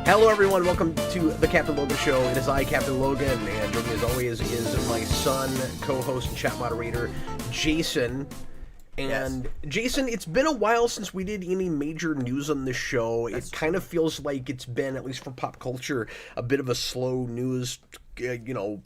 Hello, everyone. Welcome to the Captain Logan Show. It is I, Captain Logan, and joining me as always is my son, co-host, and chat moderator, Jason. And yes. Jason, it's been a while since we did any major news on this show. It kind of feels like it's been, at least for pop culture, a bit of a slow news,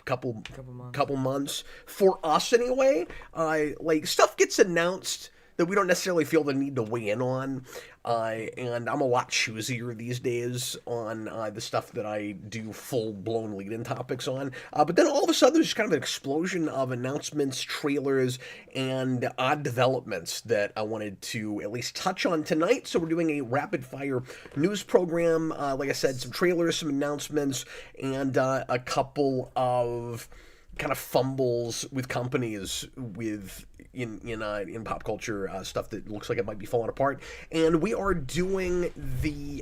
couple months for us anyway. Like stuff gets announced that we don't necessarily feel the need to weigh in on, and I'm a lot choosier these days on the stuff that I do full-blown lead-in topics on, but then all of a sudden there's kind of an explosion of announcements, trailers, and odd developments that I wanted to at least touch on tonight. So we're doing a rapid-fire news program, like I said, some trailers, some announcements, and a couple of kind of fumbles with companies in pop culture stuff that looks like it might be falling apart, and we are doing the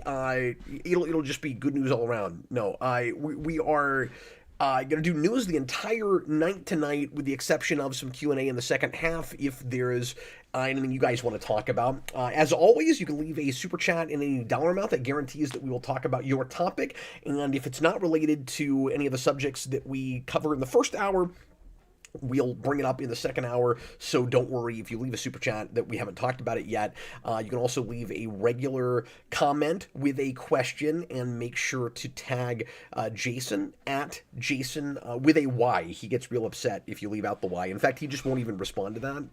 it'll just be good news all around. No, we are gonna do news the entire night tonight, with the exception of some Q&A in the second half if there's anything you guys want to talk about. As always, you can leave a super chat in any dollar amount that guarantees that we will talk about your topic, and if it's not related to any of the subjects that we cover in the first hour, we'll bring it up in the second hour, so don't worry if you leave a super chat that we haven't talked about it yet. You can also leave a regular comment with a question, and make sure to tag Jason at Jason with a Y. He gets real upset if you leave out the Y. In fact, he just won't even respond to that.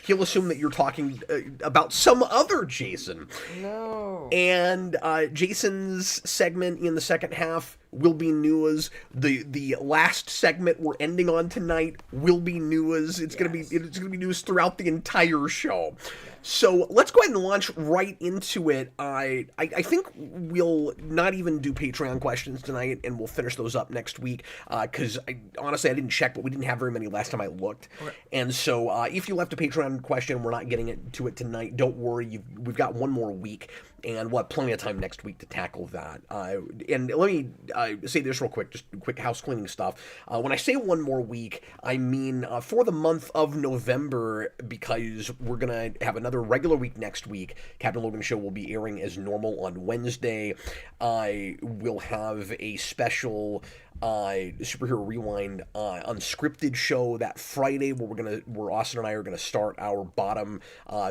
He'll assume that you're talking about some other Jason. No. And Jason's segment in the second half will be news. The last segment we're ending on tonight will be news. It's gonna be news throughout the entire show. So let's go ahead and launch right into it. I think we'll not even do Patreon questions tonight, and we'll finish those up next week, because honestly I didn't check, but we didn't have very many last time I looked. Okay. And so if you left a Patreon question, we're not getting to it tonight. Don't worry, we've got one more week, and we'll have plenty of time next week to tackle that. And let me say this real quick, just quick house cleaning stuff. When I say one more week, I mean for the month of November, because we're going to have another regular week next week. Captain Logan Show will be airing as normal on Wednesday. I will have a special Superhero Rewind unscripted show that Friday, where Austin and I are gonna start our bottom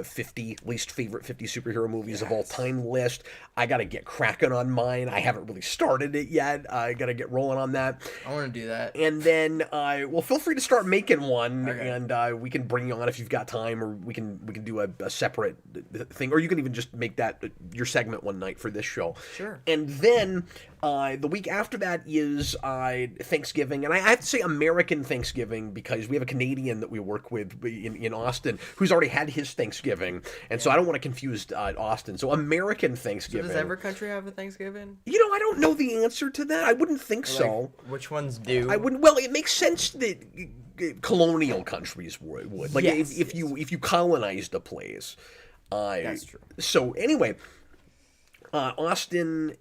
50 least favorite 50 superhero movies of all time list. I gotta get cracking on mine. I haven't really started it yet. I gotta get rolling on that. I want to do that. And then well, feel free to start making one, okay. And we can bring you on if you've got time, or we can do a separate thing, or you can even just make that your segment one night for this show. Sure. And then the week after that is Thanksgiving, and I have to say American Thanksgiving, because we have a Canadian that we work with in Austin who's already had his Thanksgiving, and so I don't want to confuse Austin. So American Thanksgiving. So does every country have a Thanksgiving? I don't know the answer to that. I wouldn't think so. Which ones do? I wouldn't. Well, it makes sense that colonial countries would. Like, yes, if you colonized a place. That's true. So anyway, Austin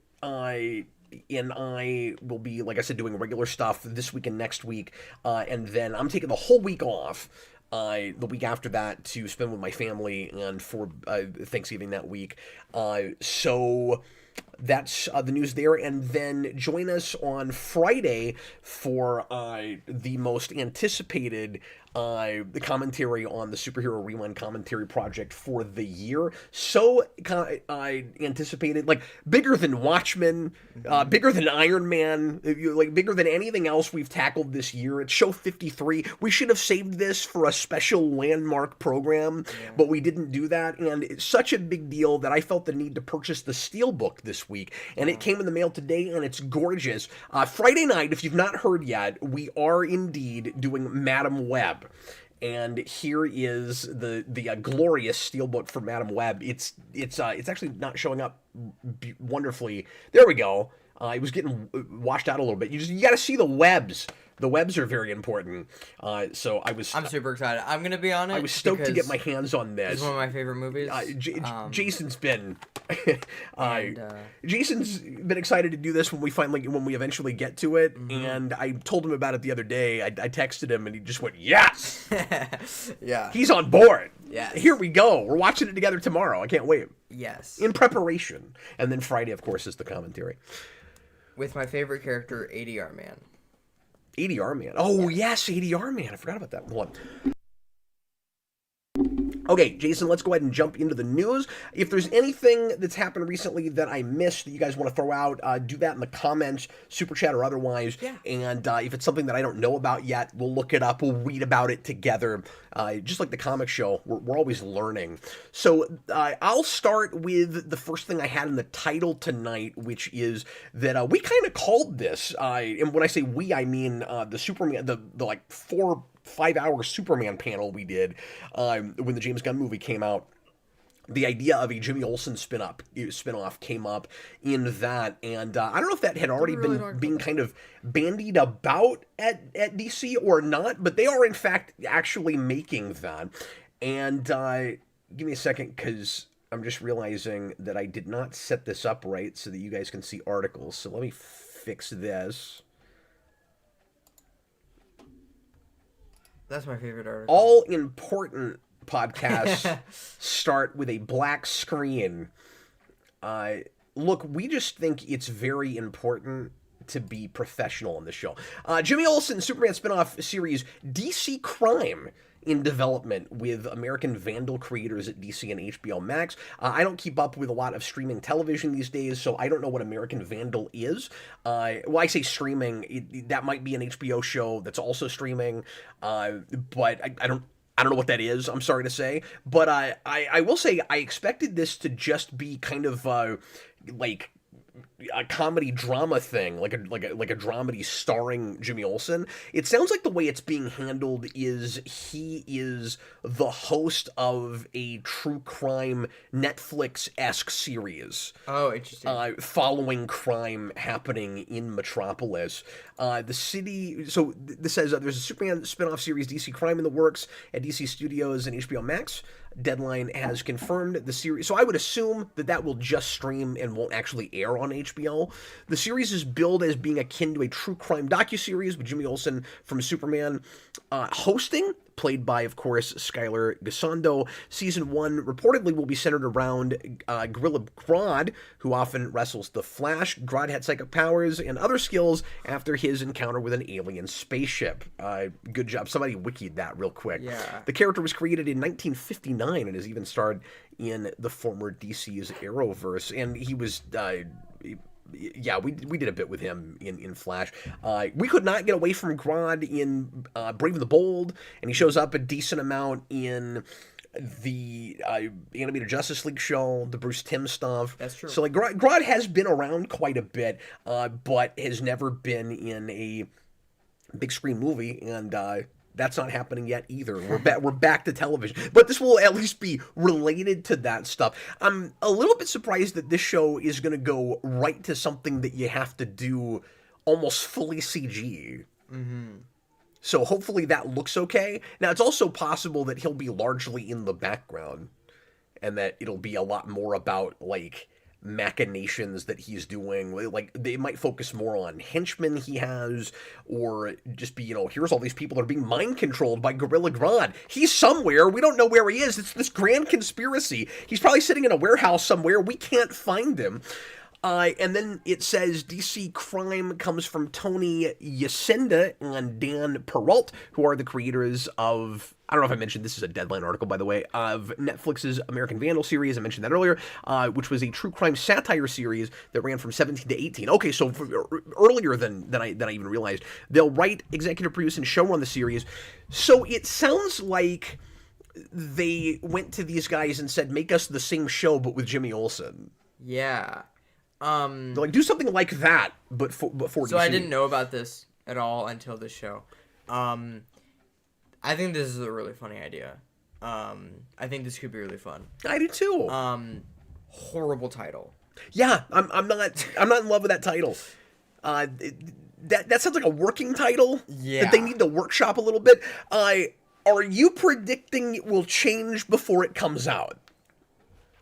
and I will be, like I said, doing regular stuff this week and next week, and then I'm taking the whole week off the week after that to spend with my family and for Thanksgiving that week. So that's the news there, and then join us on Friday for the most anticipated the commentary on the Superhero Rewind commentary project for the year. So I anticipated, like, bigger than Watchmen, bigger than Iron Man, like bigger than anything else we've tackled this year. It's show 53. We should have saved this for a special landmark program, but we didn't do that, and it's such a big deal that I felt the need to purchase the Steelbook this week, and it came in the mail today, and it's gorgeous. Friday night, if you've not heard yet, we are indeed doing Madam Web. And here is the glorious Steelbook for Madam Web. It's actually not showing up wonderfully. There we go. It was getting washed out a little bit. You got to see the webs. The webs are very important. So I'm super excited. I'm gonna be on it. I was stoked to get my hands on this. It's one of my favorite movies. Jason's been Jason's been excited to do this when we eventually get to it. Mm-hmm. And I told him about it the other day. I texted him and he just went, yes. Yeah. He's on board. Yes. Here we go. We're watching it together tomorrow. I can't wait. Yes. In preparation. And then Friday, of course, is the commentary. With my favorite character, ADR Man. ADR Man. Oh, yes, ADR Man. I forgot about that one. Okay, Jason, let's go ahead and jump into the news. If there's anything that's happened recently that I missed that you guys want to throw out, do that in the comments, super chat or otherwise. Yeah. And if it's something that I don't know about yet, we'll look it up. We'll read about it together. Just like the comic show, we're always learning. So I'll start with the first thing I had in the title tonight, which is that we kind of called this. And when I say we, I mean the Superman, the like 4-5 hour Superman panel we did when the James Gunn movie came out. The idea of a Jimmy Olsen spinoff came up in that, and I don't know if that had already been being kind of bandied about at DC or not, but they are in fact actually making that. And give me a second, because I'm just realizing that I did not set this up right so that you guys can see articles. So let me fix this. That's my favorite article. All important podcasts start with a black screen. Look, we just think it's very important to be professional on this show. Jimmy Olsen Superman spinoff series DC Crime in development with American Vandal creators at DC and HBO Max. I don't keep up with a lot of streaming television these days, so I don't know what American Vandal is. Well, I say streaming, that might be an HBO show that's also streaming, but I don't know what that is, I'm sorry to say. But I will say I expected this to just be kind of like a comedy drama thing, like a dramedy starring Jimmy Olsen. It sounds like the way it's being handled is he is the host of a true crime Netflix-esque series. Oh, interesting. Following crime happening in Metropolis. The city. So this says there's a Superman spinoff series, DC Crime, in the works at DC Studios and HBO Max. Deadline has confirmed the series, so I would assume that will just stream and won't actually air on HBO. The series is billed as being akin to a true crime docuseries with Jimmy Olsen from Superman hosting, played by, of course, Skylar Gisondo. Season 1 reportedly will be centered around Gorilla Grodd, who often wrestles the Flash. Grodd had psychic powers and other skills after his encounter with an alien spaceship. Good job. Somebody wikied that real quick. Yeah. The character was created in 1959 and has even starred in the former DC's Arrowverse. And he was... yeah, we did a bit with him in Flash. We could not get away from Grodd in Brave and the Bold, and he shows up a decent amount in the animated Justice League show, the Bruce Timm stuff. That's true. So like Grodd has been around quite a bit, but has never been in a big screen movie, and that's not happening yet either. We're back to television, but this will at least be related to that stuff. I'm a little bit surprised that this show is going to go right to something that you have to do almost fully CG. Mm-hmm. So hopefully that looks okay. Now it's also possible that he'll be largely in the background, and that it'll be a lot more about like machinations that he's doing. Like they might focus more on henchmen he has, or just be, here's all these people that are being mind controlled by Gorilla Grodd. He's somewhere, we don't know where he is. It's this grand conspiracy. He's probably sitting in a warehouse somewhere. We can't find him. And then it says DC Crime comes from Tony Yacenda and Dan Perrault, who are the creators of, I don't know if I mentioned, this is a Deadline article, by the way, of Netflix's American Vandal series. I mentioned that earlier, which was a true crime satire series that ran from 17 to 18. Okay, so earlier than I even realized. They'll write, executive produce, and showrun the series. So it sounds like they went to these guys and said, make us the same show, but with Jimmy Olsen. Yeah. They're like, do something like that, but for DC. So I didn't know about this at all until this show. I think this is a really funny idea. I think this could be really fun. I do too. Horrible title. Yeah, I'm not in love with that title. That sounds like a working title. Yeah. That they need to workshop a little bit. Are you predicting it will change before it comes out?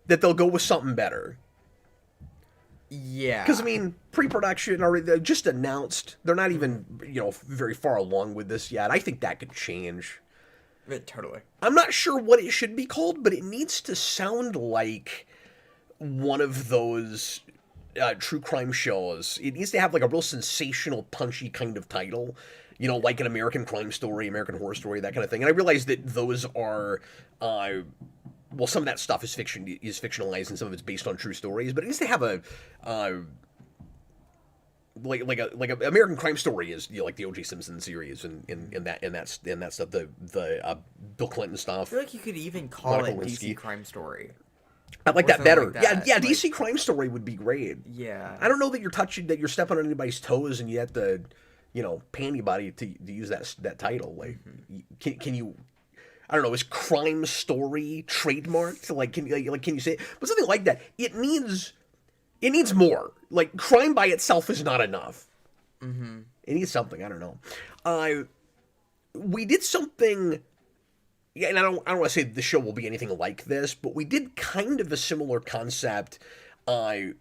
That they'll go with something better? Yeah. Because, I mean, pre-production, or they're just announced. They're not even, very far along with this yet. I think that could change. Totally. I'm not sure what it should be called, but it needs to sound like one of those true crime shows. It needs to have like a real sensational, punchy kind of title. You know, like an American Crime Story, American Horror Story, that kind of thing. And I realize that those are, well, some of that stuff is fictionalized, and some of it's based on true stories. But it needs to have a, like a American Crime Story is, you know, like the O.J. Simpson series and that stuff, the Bill Clinton stuff. I feel like you could even call Monica it Lewinsky. DC Crime Story. I like that better. Like that. Yeah, Like, DC Crime Story would be great. Yeah. I don't know that you're stepping on anybody's toes, and you have to, you know, pay anybody to use that title. Like, can you? I don't know. Is Crime Story trademarked? Like, can you say it? But something like that? It needs more. Like, crime by itself is not enough. Mm-hmm. It needs something. I don't know. We did something. Yeah, and I don't want to say the show will be anything like this, but we did kind of a similar concept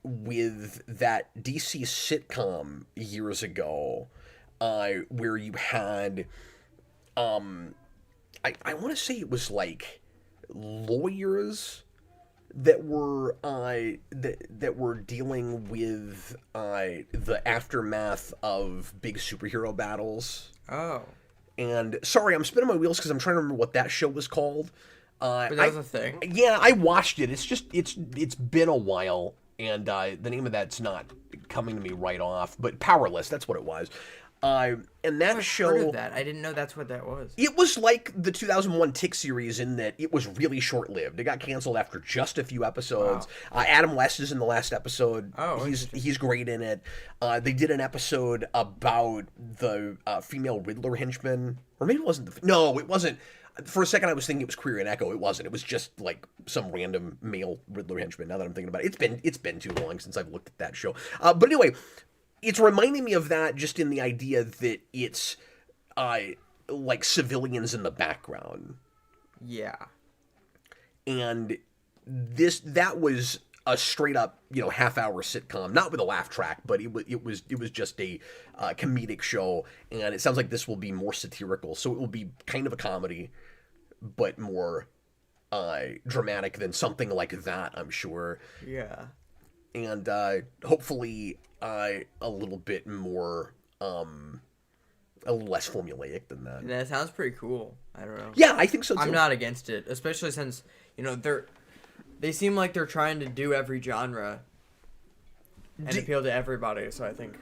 with that DC sitcom years ago, where you had, I want to say it was like lawyers that were that were dealing with the aftermath of big superhero battles. Oh. And sorry, I'm spinning my wheels because I'm trying to remember what that show was called. But that was a thing. Yeah, I watched it. It's been a while, and the name of that's not coming to me right off. But Powerless, that's what it was. And that show, Heard of that. I didn't know that's what that was. it was like the 2001 Tick series in that it was really short-lived. It got canceled after just a few episodes. Wow. Adam West is in the last episode. Oh, he's great in it. They did an episode about the female Riddler henchman, or maybe it wasn't. No, it wasn't. For a second, I was thinking it was Queer and Echo. It wasn't. It was just like some random male Riddler henchman. Now that I'm thinking about it, it's been too long since I've looked at that show. But anyway. It's reminding me of that just in the idea that it's like civilians in the background. Yeah. And that was a straight up, you know, half-hour sitcom, not with a laugh track, but it was just a comedic show, and it sounds like this will be more satirical, so it will be kind of a comedy, but more dramatic than something like that, I'm sure. Yeah. And hopefully a little bit more, a little less formulaic than that. That sounds pretty cool. I don't know. Yeah, I think so too. I'm not against it, especially since, you know, they seem like they're trying to do every genre and appeal to everybody. So I think,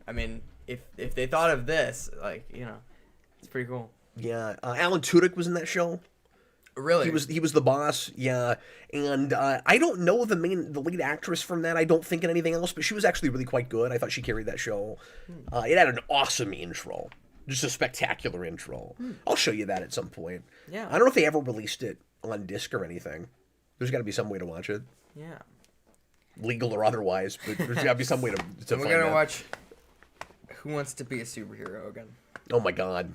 I mean, if they thought of this, like, you know, it's pretty cool. Yeah, Alan Tudyk was in that show. Really? He was the boss, yeah. And I don't know the lead actress from that. I don't think in anything else, but she was actually really quite good. I thought she carried that show. It had an awesome intro, just a spectacular intro. I'll show you that at some point. Yeah. I don't know if they ever released it on disc or anything. There's got to be some way to watch it, Yeah. legal or otherwise. But there's got to be some way to We're find gonna that. watch Who Wants to Be a Superhero again. Oh my god,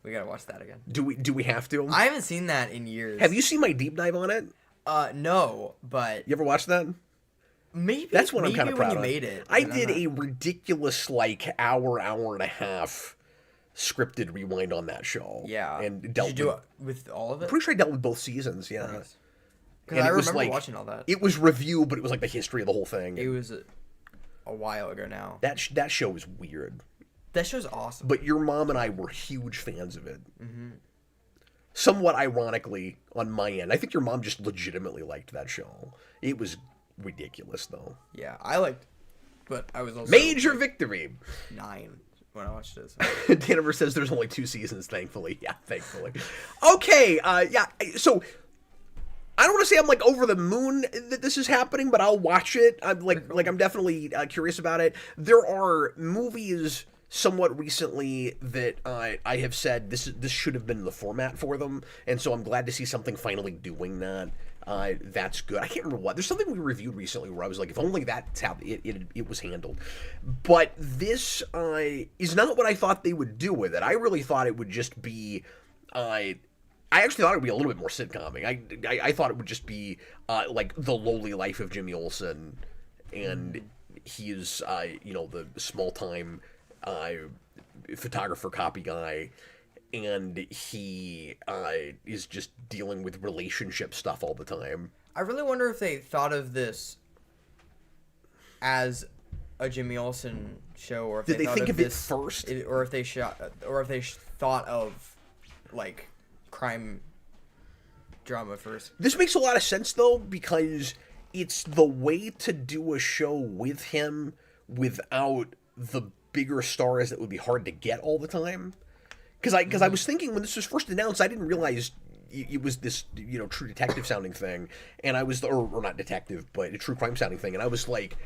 We gotta watch that again. do we have to? I haven't seen that in years. Have you seen my deep dive on it? No, but You ever watched that? maybe That's what I'm kind of proud when of. you made it. I but I'm did not- a ridiculous like hour and a half scripted rewind on that show. Yeah. and Did dealt you do with, it with all of it? pretty sure I dealt with both seasons. Yeah, Nice. And Because I it was, remember like, watching all that. It was review, but it was like the history of the whole thing. It was a while ago now. That show was weird, That show's awesome. but your mom and I were huge fans of it. Somewhat ironically on my end, I think your mom just legitimately liked that show. It was ridiculous though. Yeah, I liked, but I was also Major like, victory. 9 when I watched it. So. Daniver says there's only 2 seasons, thankfully. Yeah, thankfully. Okay, yeah, so I don't want to say I'm like over the moon that this is happening, but I'll watch it. I'm I'm definitely curious about it. There are movies somewhat recently that I have said this should have been the format for them, and so I'm glad to see something finally doing that. That's good. I can't remember what. There's something we reviewed recently where I was like, if only that's how it was handled. But this is not what I thought they would do with it. I really thought it would just be. I actually thought it would be a little bit more sitcom-ing. I thought it would just be like the lowly life of Jimmy Olsen, and he's the small-time photographer copy guy, and he is just dealing with relationship stuff all the time. I really wonder if they thought of this as a Jimmy Olsen show, or if Did they thought think of it this, first? or if they thought of like crime drama first. This makes a lot of sense though, because it's the way to do a show with him without the bigger stars that would be hard to get all the time. Because I was thinking when this was first announced, I didn't realize it was this, you know, true detective sounding thing, and I was, or not detective, but a true crime sounding thing, and I was like,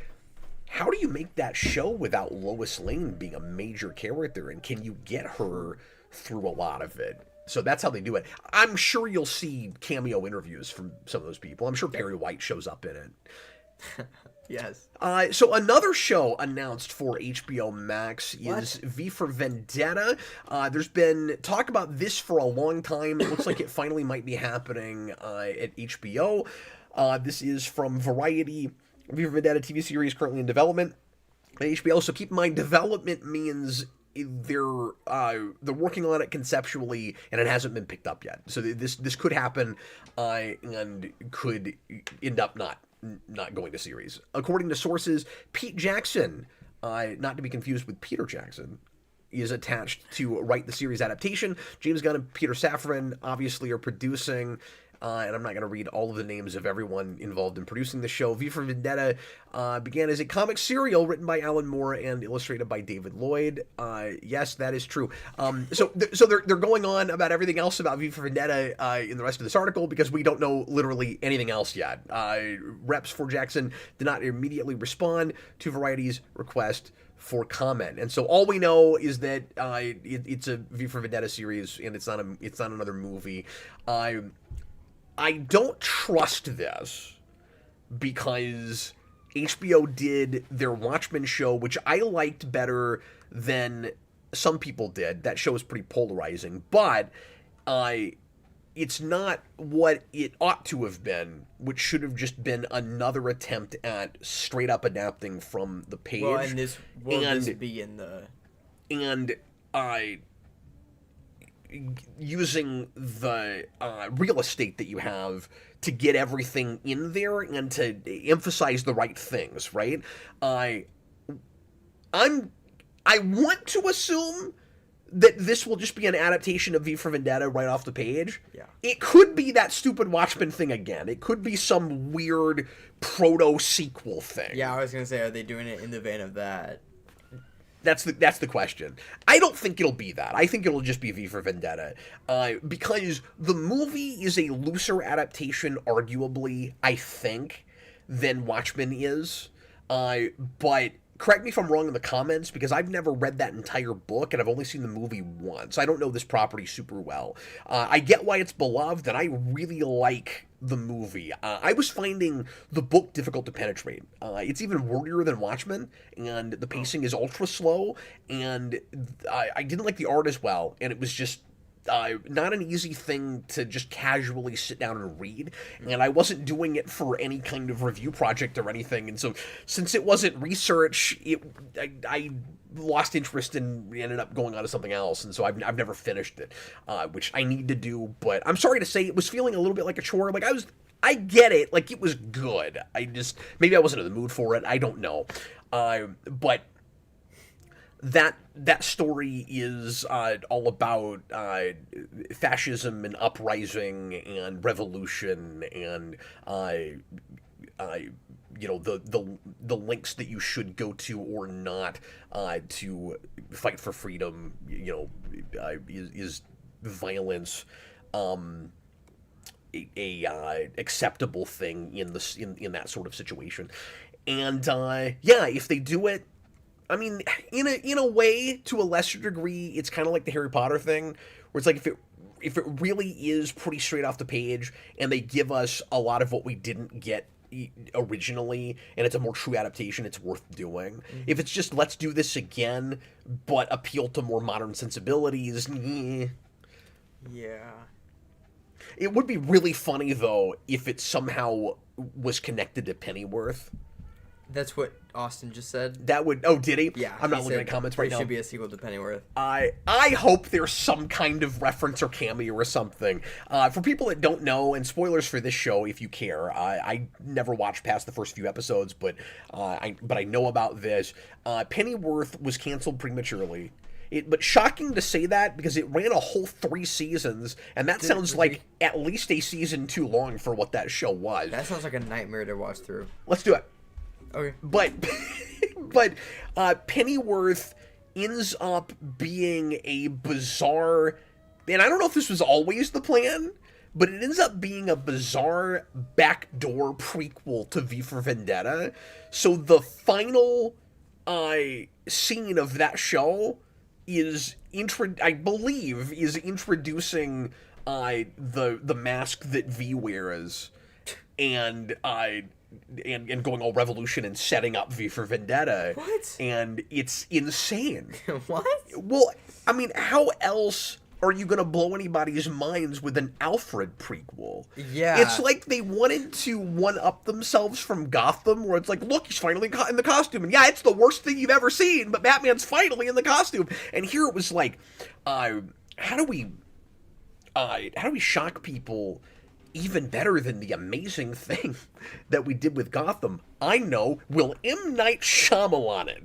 how do you make that show without Lois Lane being a major character, and can you get her through a lot of it? So that's how they do it. I'm sure you'll see cameo interviews from some of those people. I'm sure Perry White shows up in it. Yes. So another show announced for HBO Max is V for Vendetta. There's been talk about this for a long time. It looks like it finally might be happening at HBO. This is from Variety. V for Vendetta TV series currently in development at HBO. So keep in mind, development means they're working on it conceptually, and it hasn't been picked up yet. So this could happen, and could end up not going to series. According to sources, Pete Jackson, not to be confused with Peter Jackson, is attached to write the series adaptation. James Gunn and Peter Safran obviously are producing, and I'm not going to read all of the names of everyone involved in producing the show. V for Vendetta began as a comic serial written by Alan Moore and illustrated by David Lloyd. Yes, that is true. So they're going on about everything else about V for Vendetta in the rest of this article, because we don't know literally anything else yet. Reps for Jackson did not immediately respond to Variety's request for comment, and so all we know is that it's a V for Vendetta series, and it's not another movie. I don't trust this, because HBO did their Watchmen show, which I liked better than some people did. That show is pretty polarizing, but it's not what it ought to have been, which should have just been another attempt at straight up adapting from the page. Well, and this be in the... And using the real estate that you have to get everything in there and to emphasize the right things, right? I want to assume that this will just be an adaptation of V for Vendetta right off the page. Yeah. It could be that stupid Watchmen thing again. It could be some weird proto-sequel thing. Yeah, I was going to say, are they doing it in the vein of that? That's the question. I don't think it'll be that. I think it'll just be V for Vendetta. Because the movie is a looser adaptation, arguably, I think, than Watchmen is. But correct me if I'm wrong in the comments, because I've never read that entire book, and I've only seen the movie once. I don't know this property super well. I get why it's beloved, and I really like the movie. I was finding the book difficult to penetrate. It's even wordier than Watchmen, and the pacing is ultra slow, and I didn't like the art as well, and it was just not an easy thing to just casually sit down and read, and I wasn't doing it for any kind of review project or anything, and so since it wasn't research, I lost interest and ended up going on to something else, and so I've never finished it, which I need to do, but I'm sorry to say it was feeling a little bit like a chore. Like I get it, like it was good, maybe I wasn't in the mood for it, I don't know, but that story is all about fascism and uprising and revolution and the lengths that you should go to or not to fight for freedom. Is violence a acceptable thing in that sort of situation? And if they do it, I mean, in a way, to a lesser degree, it's kind of like the Harry Potter thing, where it's like if it really is pretty straight off the page, and they give us a lot of what we didn't get originally, and it's a more true adaptation, it's worth doing. Mm-hmm. If it's just, let's do this again, but appeal to more modern sensibilities, yeah. It would be really funny, though, if it somehow was connected to Pennyworth. That's what Austin just said. That would... Oh, did he? Yeah. I'm not looking at comments right now. There should be a sequel to Pennyworth. I hope there's some kind of reference or cameo or something. For people that don't know, and spoilers for this show if you care, I never watched past the first few episodes, but I know about this. Pennyworth was canceled prematurely. But shocking to say that because it ran a whole 3 seasons, and that sounds like at least a season too long for what that show was. That sounds like a nightmare to watch through. Let's do it. Okay. But Pennyworth ends up being a bizarre, and I don't know if this was always the plan, but it ends up being a bizarre backdoor prequel to V for Vendetta. So the final scene of that show is introducing the mask that V wears, and going all revolution and setting up V for Vendetta. What? And it's insane. What? Well, I mean, how else are you going to blow anybody's minds with an Alfred prequel? Yeah. It's like they wanted to one-up themselves from Gotham, where it's like, look, he's finally in the costume. And yeah, it's the worst thing you've ever seen, but Batman's finally in the costume. And here it was like, how do we shock people even better than the amazing thing that we did with Gotham? I know. Will M. Night Shyamalan it?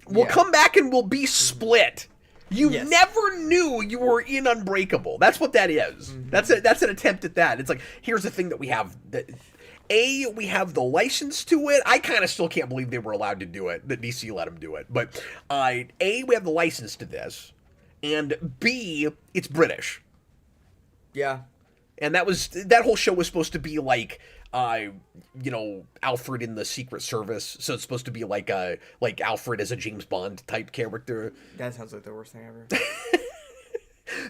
We'll come back and we'll be split. You never knew you were in Unbreakable. That's what that is. Mm-hmm. That's an attempt at that. It's like, here's the thing that we have. We have the license to it. I kind of still can't believe they were allowed to do it, that DC let them do it. But we have the license to this. And B, it's British. Yeah. And that whole show was supposed to be like, Alfred in the Secret Service. So it's supposed to be like Alfred as a James Bond type character. That sounds like the worst thing ever.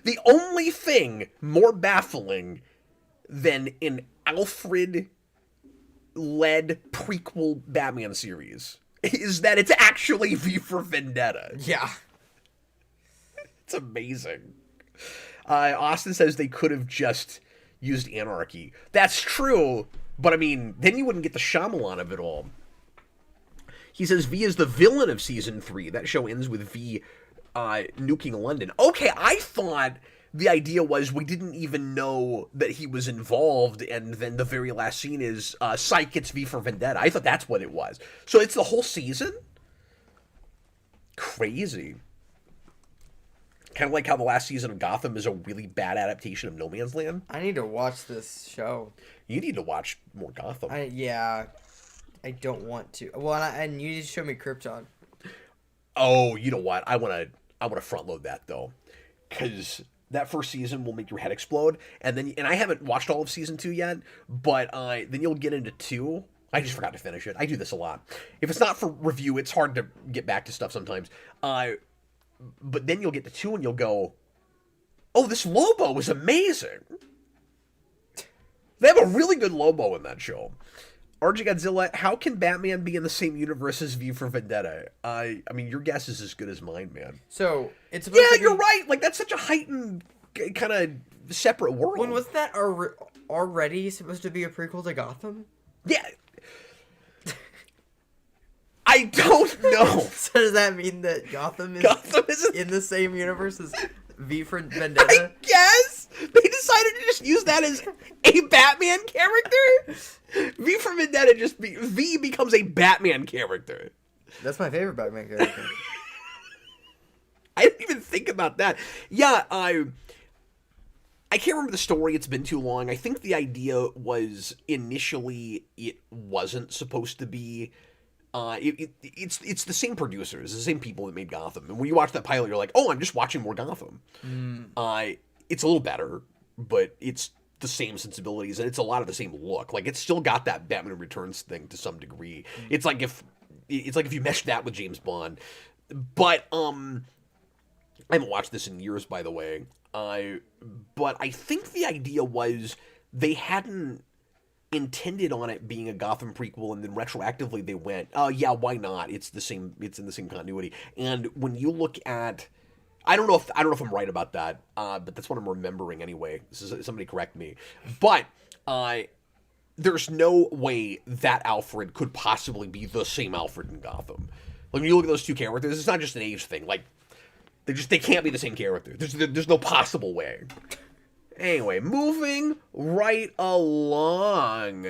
The only thing more baffling than an Alfred-led prequel Batman series is that it's actually V for Vendetta. Yeah. It's amazing. Austin says they could have just used anarchy. That's true, but I mean, then you wouldn't get the Shyamalan of it all. He says V is the villain of season 3. That show ends with V nuking London. Okay, I thought the idea was we didn't even know that he was involved, and then the very last scene is Psych gets V for Vendetta. I thought that's what it was. So it's the whole season? Crazy. Kind of like how the last season of Gotham is a really bad adaptation of No Man's Land. I need to watch this show. You need to watch more Gotham. I don't want to. Well, and you need to show me Krypton. Oh, you know what? I want to front load that though, because that first season will make your head explode, and I haven't watched all of season 2 yet, but then you'll get into 2. I just forgot to finish it. I do this a lot. If it's not for review, it's hard to get back to stuff sometimes. But then you'll get to 2 and you'll go, oh, this Lobo was amazing. They have a really good Lobo in that show. RJ Godzilla, how can Batman be in the same universe as V for Vendetta? I mean, your guess is as good as mine, man. So, it's supposed to be... you're right. Like, that's such a heightened kind of separate world. When was that already supposed to be a prequel to Gotham? Yeah. I don't know. So does that mean that Gotham is in the same universe as V for Vendetta? I guess they decided to just use that as a Batman character. V for Vendetta V becomes a Batman character. That's my favorite Batman character. I didn't even think about that. Yeah, I can't remember the story. It's been too long. I think the idea was initially it wasn't supposed to be. It's the same producers, the same people that made Gotham. And when you watch that pilot, you're like, oh, I'm just watching more Gotham. It's a little better, but it's the same sensibilities, and it's a lot of the same look. Like, it's still got that Batman Returns thing to some degree. It's like if you meshed that with James Bond. But I haven't watched this in years, by the way. But I think the idea was they hadn't intended on it being a Gotham prequel, and then retroactively they went, oh yeah, why not? It's in the same continuity. And when you look at, I don't know if I'm right about that, but that's what I'm remembering anyway. Somebody correct me. But there's no way that Alfred could possibly be the same Alfred in Gotham. Like, when you look at those two characters, it's not just an age thing. Like, they can't be the same character. There's no possible way. Anyway, moving right along.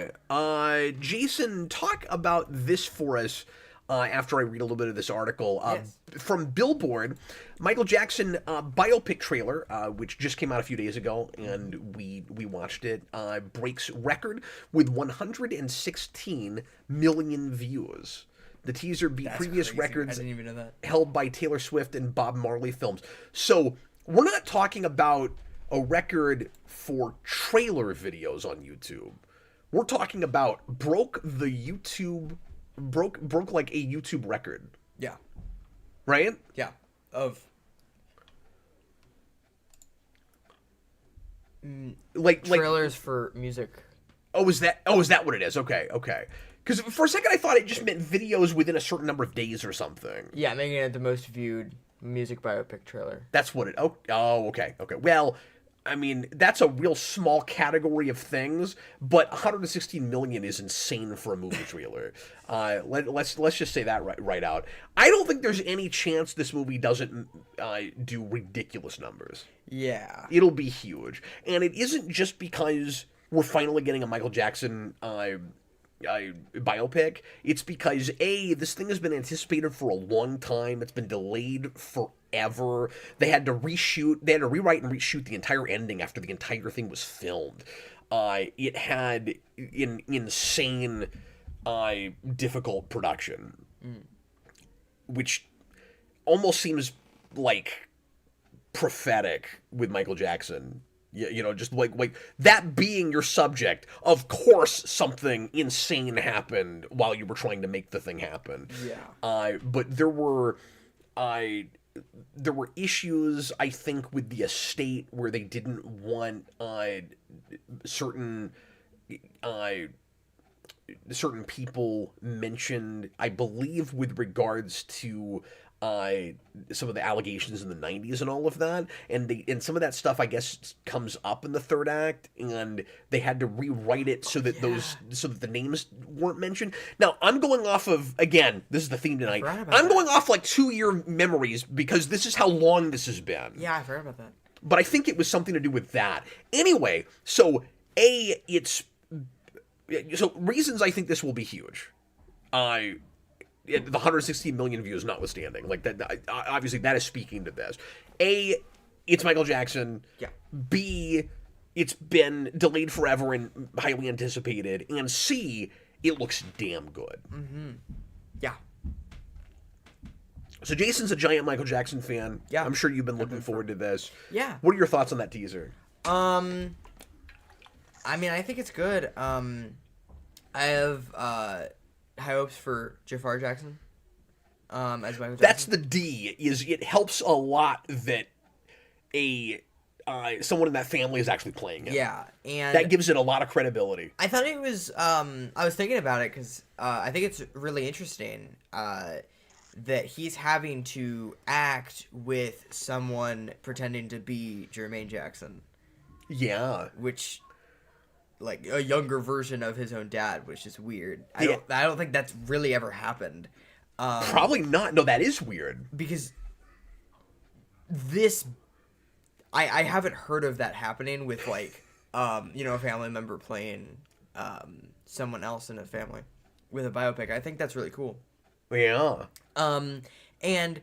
Jason, talk about this for us after I read a little bit of this article. Yes. From Billboard, Michael Jackson biopic trailer, which just came out a few days ago, and we watched it, breaks record with 116 million views. The teaser beat previous crazy. records I didn't even know that. held by Taylor Swift and Bob Marley films. So we're not talking about a record for trailer videos on YouTube. We're talking about broke like a YouTube record, Yeah. right? Yeah. Of. Like Trailers for music. is that what it is? Okay. Because for a second I thought it just meant videos within a certain number of days or something. Yeah, making it the most viewed music biopic trailer. That's what it. Oh, okay. Well, I mean, that's a real small category of things, but 116 million is insane for a movie trailer. Let's just say that right out. I don't think there's any chance this movie doesn't do ridiculous numbers. Yeah. It'll be huge, and it isn't just because we're finally getting a Michael Jackson biopic. It's because this thing has been anticipated for a long time. It's been delayed forever. They had to rewrite and reshoot the entire ending after the entire thing was filmed. It had an insane difficult production, which almost seems like prophetic with Michael Jackson. You know, just like that being your subject. Of course, something insane happened while you were trying to make the thing happen. Yeah. But there were issues, I think, with the estate where they didn't want certain people mentioned, I believe, with regards to some of the allegations in the 90s and all of that, and some of that stuff, I guess, comes up in the third act, and they had to rewrite it so that the names weren't mentioned. Now, I'm going off of, again, this is the theme tonight, I'm going off like 2-year memories because this is how long this has been. Yeah, I forgot about that. But I think it was something to do with that. Anyway, so reasons I think this will be huge. The 116 million views notwithstanding, like that, obviously that is speaking to this. It's Michael Jackson. Yeah. B, it's been delayed forever and highly anticipated. And C, it looks damn good. Mm-hmm. Yeah. So Jason's a giant Michael Jackson fan. Yeah. I'm sure you've been looking forward to this. Yeah. What are your thoughts on that teaser? I mean, I think it's good. I have high hopes for Jafar Jackson as Michael Jackson. That's the D. Is it helps a lot that someone in that family is actually playing him. Yeah, and that gives it a lot of credibility. I thought it was. I was thinking about it because I think it's really interesting that he's having to act with someone pretending to be Jermaine Jackson. Yeah, which. Like a younger version of his own dad, which is weird. Yeah. I don't think that's really ever happened. Probably not. No, that is weird. Because this, I haven't heard of that happening with like, a family member playing someone else in a family with a biopic. I think that's really cool. Yeah. And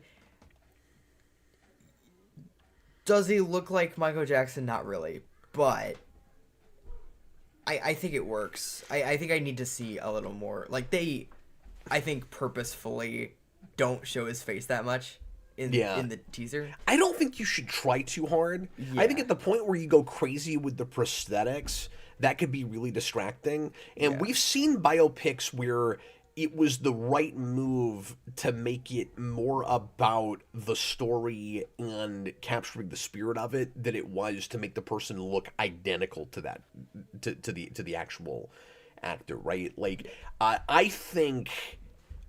does he look like Michael Jackson? Not really, but. I think it works. I think I need to see a little more. Like, they, I think, purposefully don't show his face that much in the teaser. I don't think you should try too hard. Yeah. I think at the point where you go crazy with the prosthetics, that could be really distracting. And we've seen biopics where it was the right move to make it more about the story and capturing the spirit of it than it was to make the person look identical to that to the actual actor, right? Like I think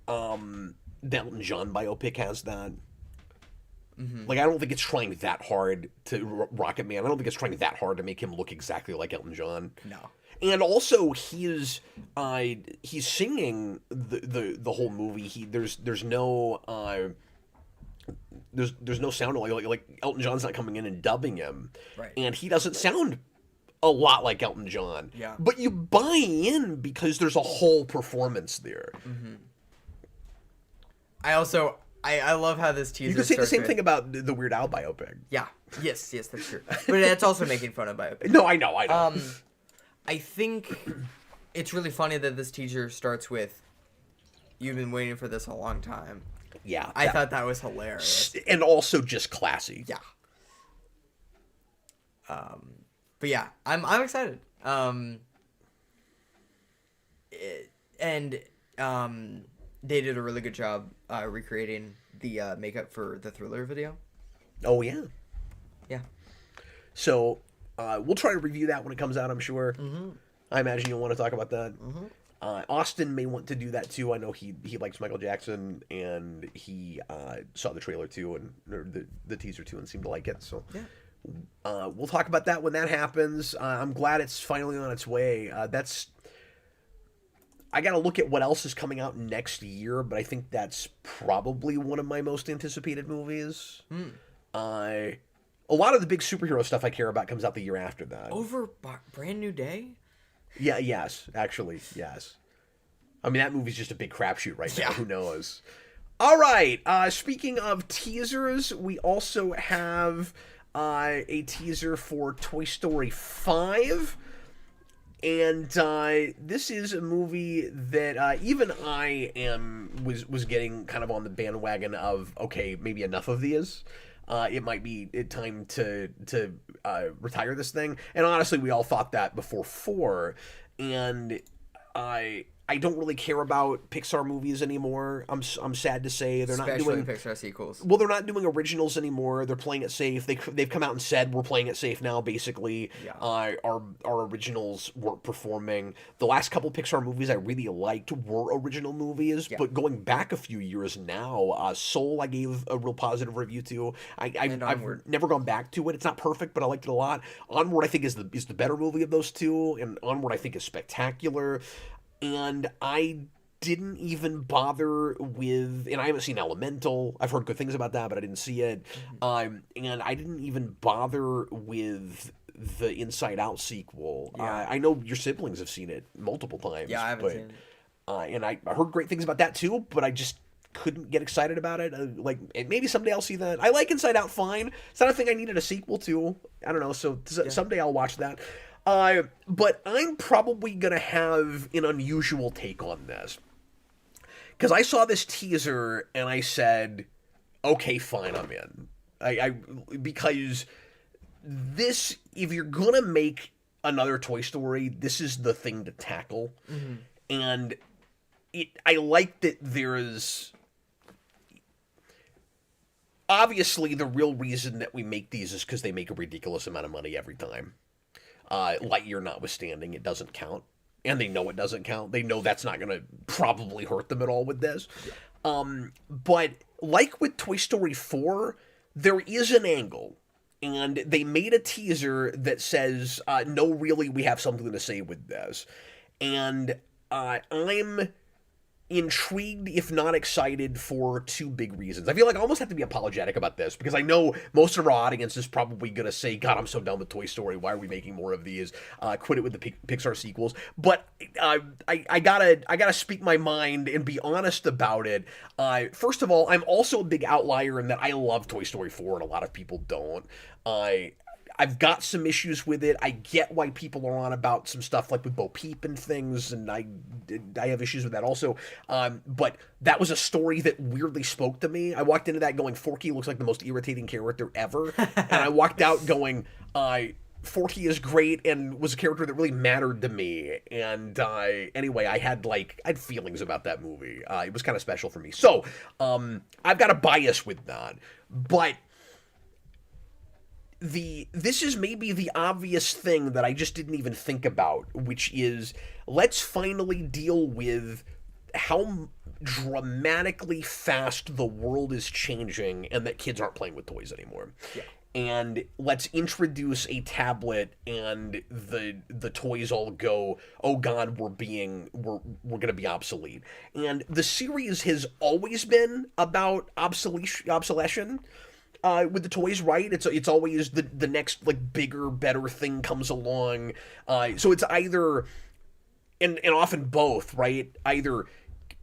the Elton John biopic has that. Mm-hmm. Like, I don't think it's trying that hard to Rocket Man. I don't think it's trying that hard to make him look exactly like Elton John. No. And also he's singing the whole movie. There's no there's no sound, like Elton John's not coming in and dubbing him, Right. and he doesn't sound a lot like Elton John. Yeah. But you buy in because there's a whole performance there. Mm-hmm. I love how this teaser. You could say the starts same with- thing about the Weird Al biopic. Yeah. Yes, that's true. But it's also making fun of biopic. No, I know. I think it's really funny that this teaser starts with, "You've been waiting for this a long time." Yeah. I thought that was hilarious. And also just classy. Yeah. But yeah, I'm excited. They did a really good job recreating the makeup for the Thriller video. Oh, yeah. Yeah. So, we'll try to review that when it comes out, I'm sure. Mm-hmm. I imagine you'll want to talk about that. Mm-hmm. Austin may want to do that, too. I know he likes Michael Jackson, and he saw the trailer, too, or the teaser, too, and seemed to like it. So, yeah. We'll talk about that when that happens. I'm glad it's finally on its way. I got to look at what else is coming out next year, but I think that's probably one of my most anticipated movies. A lot of the big superhero stuff I care about comes out the year after that. Over Brand New Day? Yeah, yes. Actually, yes. I mean, that movie's just a big crapshoot right now. Yeah. Who knows? All right. Speaking of teasers, we also have a teaser for Toy Story 5. And this is a movie that even I was getting kind of on the bandwagon of, okay, maybe enough of these. It might be time to retire this thing. And honestly, we all thought that before 4. And I don't really care about Pixar movies anymore. I'm sad to say they're not Especially doing Pixar sequels. Well, they're not doing originals anymore. They're playing it safe. They've come out and said we're playing it safe now. Basically, Yeah. Our originals weren't performing. The last couple Pixar movies I really liked were original movies, Yeah. but going back a few years now, Soul I gave a real positive review to. And I've Onward. never gone back to it. It's not perfect, but I liked it a lot. Onward I think is the better movie of those two, and Onward I think is spectacular. And I didn't even bother with, and I haven't seen Elemental. I've heard good things about that, but I didn't see it. And I didn't even bother with the Inside Out sequel. Yeah. I know your siblings have seen it multiple times. Yeah, I haven't seen it. And I heard great things about that too, but I just couldn't get excited about it. And maybe someday I'll see that. I like Inside Out fine. It's not a thing I needed a sequel to. I don't know. So someday I'll watch that. But I'm probably going to have an unusual take on this. Because I saw this teaser and I said, okay, fine, I'm in. Because this, if you're going to make another Toy Story, this is the thing to tackle. Mm-hmm. And I like that there is... Obviously, the real reason that we make these is because they make a ridiculous amount of money every time. Lightyear notwithstanding, it doesn't count. And they know it doesn't count. They know that's not going to probably hurt them at all with this. Yeah. But like with Toy Story 4, there is an angle. And they made a teaser that says, no, really, we have something to say with this. And I'm intrigued, if not excited, for 2 big reasons. I feel like I almost have to be apologetic about this, because I know most of our audience is probably going to say, God, I'm so done with Toy Story. Why are we making more of these? Quit it with the Pixar sequels. But I gotta speak my mind and be honest about it. First of all, I'm also a big outlier in that I love Toy Story 4, and a lot of people don't. I've got some issues with it. I get why people are on about some stuff like with Bo Peep and things, and I have issues with that also. But that was a story that weirdly spoke to me. I walked into that going, Forky looks like the most irritating character ever. And I walked out going, Forky is great and was a character that really mattered to me. And anyway, I had feelings about that movie. It was kind of special for me. So I've got a bias with that. But this is maybe the obvious thing that I just didn't even think about, which is let's finally deal with how dramatically fast the world is changing and that kids aren't playing with toys anymore. Yeah. and let's introduce a tablet, and the toys all go, oh god, we're gonna be obsolete. And the series has always been about obsolescence. With the toys, right? It's always the next like bigger, better thing comes along. So it's either, and often both, right? Either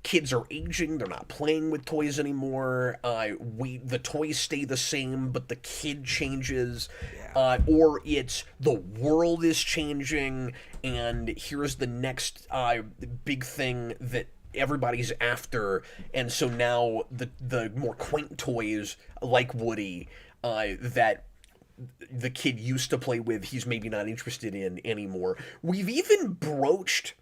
kids are aging, they're not playing with toys anymore. The toys stay the same, but the kid changes. Yeah. Or it's the world is changing, and here's the next big thing that everybody's after, and so now the more quaint toys like Woody that the kid used to play with, he's maybe not interested in anymore. We've even broached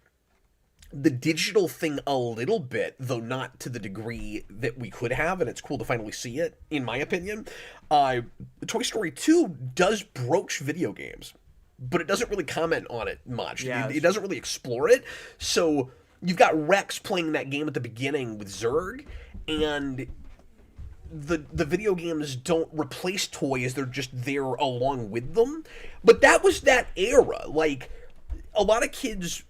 the digital thing a little bit, though not to the degree that we could have, and it's cool to finally see it, in my opinion. Toy Story 2 does broach video games, but it doesn't really comment on it much. Yeah, it doesn't really explore it, so you've got Rex playing that game at the beginning with Zurg, and the video games don't replace toys, they're just there along with them. But that was that era. Like, a lot of kids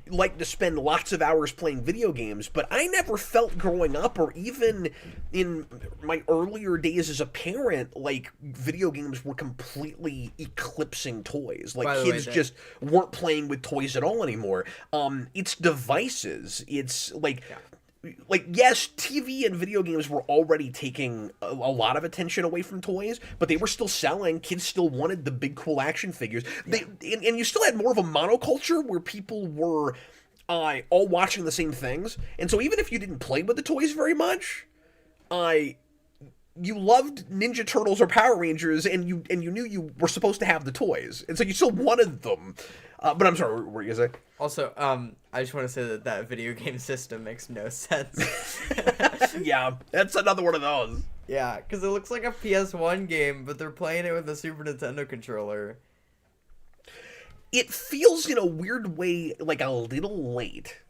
like to spend lots of hours playing video games, but I never felt growing up, or even in my earlier days as a parent, like video games were completely eclipsing toys. Like kids just weren't playing with toys at all anymore. It's devices. It's like, yes, TV and video games were already taking a lot of attention away from toys, but they were still selling. Kids still wanted the big, cool action figures. Yeah. And you still had more of a monoculture where people were all watching the same things. And so even if you didn't play with the toys very much, you loved Ninja Turtles or Power Rangers, and you knew you were supposed to have the toys. And so you still wanted them. But I'm sorry, what were you going to say? Also, I just want to say that video game system makes no sense. Yeah, that's another one of those. Yeah, because it looks like a PS1 game, but they're playing it with a Super Nintendo controller. It feels, in a weird way, like a little late.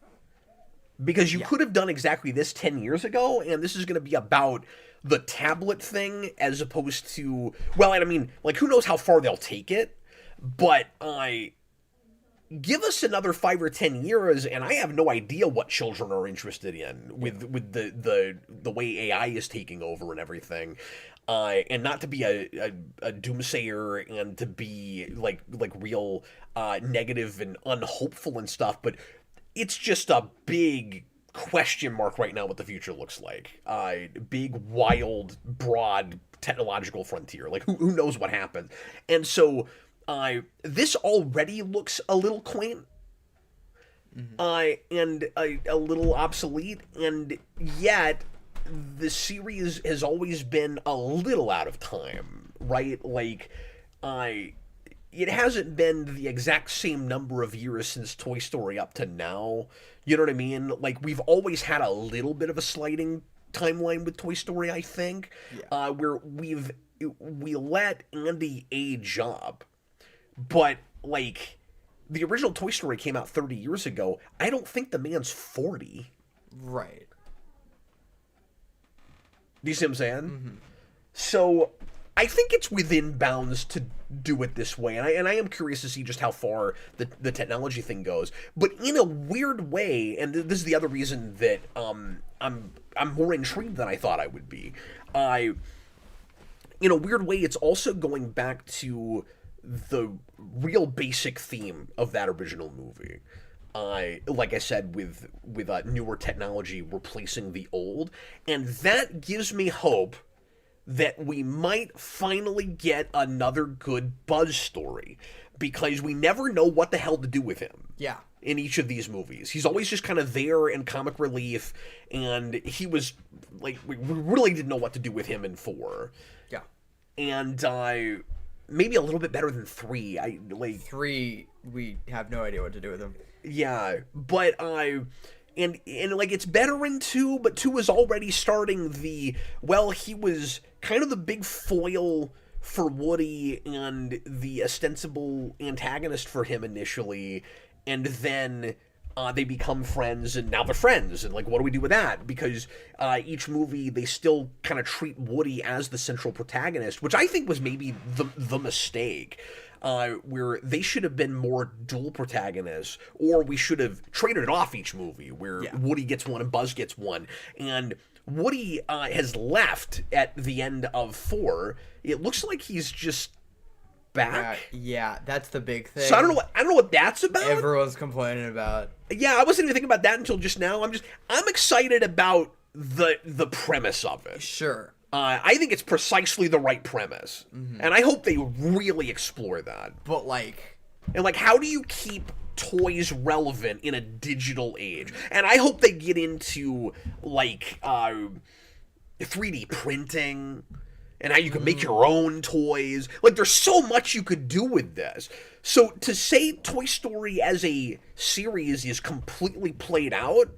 Because you could have done exactly this 10 years ago, and this is going to be about the tablet thing as opposed to... Well, I mean, like, who knows how far they'll take it, but give us another 5 or 10 years, and I have no idea what children are interested in with the way AI is taking over and everything. And not to be a doomsayer and to be like real negative and unhopeful and stuff, but it's just a big question mark right now what the future looks like. Big, wild, broad technological frontier. Like, who knows what happens? And so this already looks a little quaint, and a little obsolete, and yet the series has always been a little out of time, right? Like, it hasn't been the exact same number of years since Toy Story up to now. You know what I mean? Like, we've always had a little bit of a sliding timeline with Toy Story, I think, where we let Andy age up. But, like, the original Toy Story came out 30 years ago. I don't think the man's 40. Right. Do you see what I'm saying? Mm-hmm. So, I think it's within bounds to do it this way. And I am curious to see just how far the technology thing goes. But in a weird way, and this is the other reason that I'm more intrigued than I thought I would be. In a weird way, it's also going back to the real basic theme of that original movie. Like I said, with newer technology replacing the old, and that gives me hope that we might finally get another good Buzz story, because we never know what the hell to do with him. Yeah. In each of these movies, he's always just kind of there in comic relief, and he was like, we really didn't know what to do with him in 4. Yeah. And maybe a little bit better than 3. 3, we have no idea what to do with him. Yeah, but and like, it's better in 2, but 2 is already starting he was kind of the big foil for Woody and the ostensible antagonist for him initially, and then they become friends, and now they're friends, and like, what do we do with that? Because each movie they still kind of treat Woody as the central protagonist, which I think was maybe the mistake. Where they should have been more dual protagonists, or we should have traded it off each movie, where Woody gets one and Buzz gets one. And Woody has left at the end of 4. It looks like he's just back. Yeah, that's the big thing. So I don't know what that's about. Everyone's complaining about. Yeah, I wasn't even thinking about that until just now. I'm excited about the premise of it. Sure. I think it's precisely the right premise, and I hope they really explore that. But like, how do you keep toys relevant in a digital age? And I hope they get into like 3D printing and how you can make your own toys. Like, there's so much you could do with this. So to say Toy Story as a series is completely played out.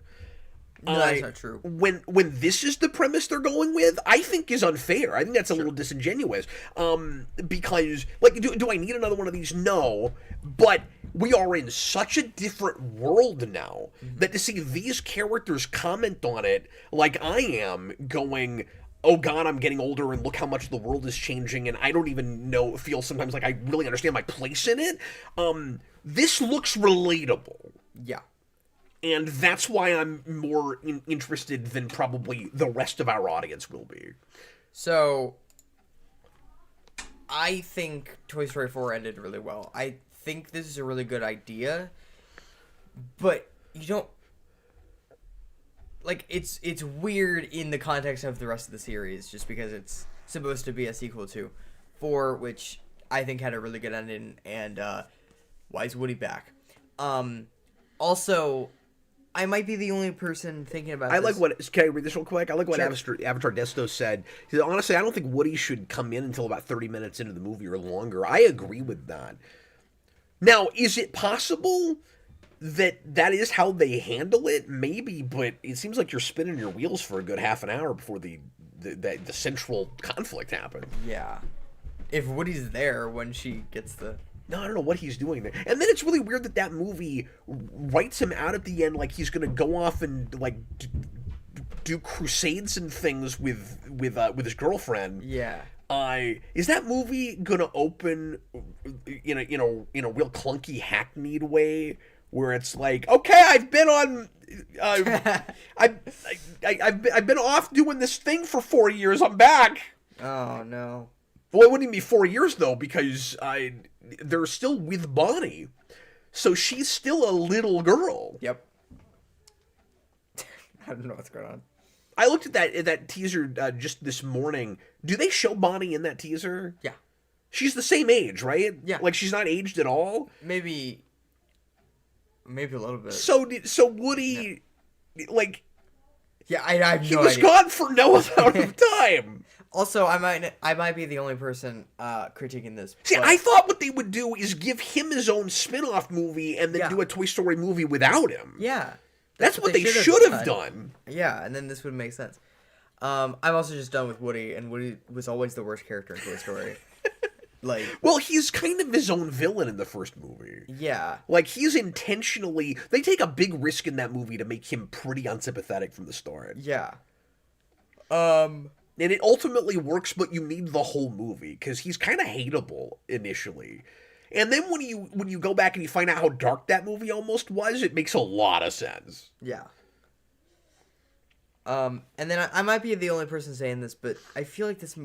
No, that's not true. When this is the premise they're going with, I think is unfair. I think that's a little disingenuous. Because, like, do I need another one of these? No. But we are in such a different world now that to see these characters comment on it like I am, going, oh God, I'm getting older and look how much the world is changing and I don't even feel sometimes like I really understand my place in it. This looks relatable. Yeah. And that's why I'm more interested than probably the rest of our audience will be. So, I think Toy Story 4 ended really well. I think this is a really good idea, but you don't... Like, it's weird in the context of the rest of the series, just because it's supposed to be a sequel to 4, which I think had a really good ending, and why is Woody back? Also... I might be the only person thinking about this. Can I read this real quick? I like what Avatar Desto said. He said, honestly, I don't think Woody should come in until about 30 minutes into the movie or longer. I agree with that. Now, is it possible that is how they handle it? Maybe, but it seems like you're spinning your wheels for a good half an hour before the central conflict happens. Yeah. If Woody's there when she gets the... No, I don't know what he's doing there. And then it's really weird that movie writes him out at the end like he's going to go off and like do crusades and things with his girlfriend. Yeah. Is that movie going to open in a real clunky hackneyed way where it's like, okay, I've been on I've been off doing this thing for 4 years. I'm back. Oh no. Well, it wouldn't even be 4 years though, because they're still with Bonnie, so she's still a little girl. Yep. I don't know what's going on. I looked at that teaser just this morning. Do they show Bonnie in that teaser? Yeah. She's the same age, right? Yeah. Like, she's not aged at all? Maybe a little bit. So Woody, like... Yeah, I have no idea. He was gone for no amount of time. Also, I might be the only person critiquing this. See, I thought what they would do is give him his own spin-off movie and then do a Toy Story movie without him. Yeah. That's what they should have done. Yeah, and then this would make sense. I'm also just done with Woody, and Woody was always the worst character in Toy Story. Like, well, he's kind of his own villain in the first movie. Yeah. Like, he's intentionally... They take a big risk in that movie to make him pretty unsympathetic from the start. Yeah. And it ultimately works, but you need the whole movie, because he's kind of hateable initially. And then when you go back and you find out how dark that movie almost was, it makes a lot of sense. Yeah. And then I might be the only person saying this, but I feel like this...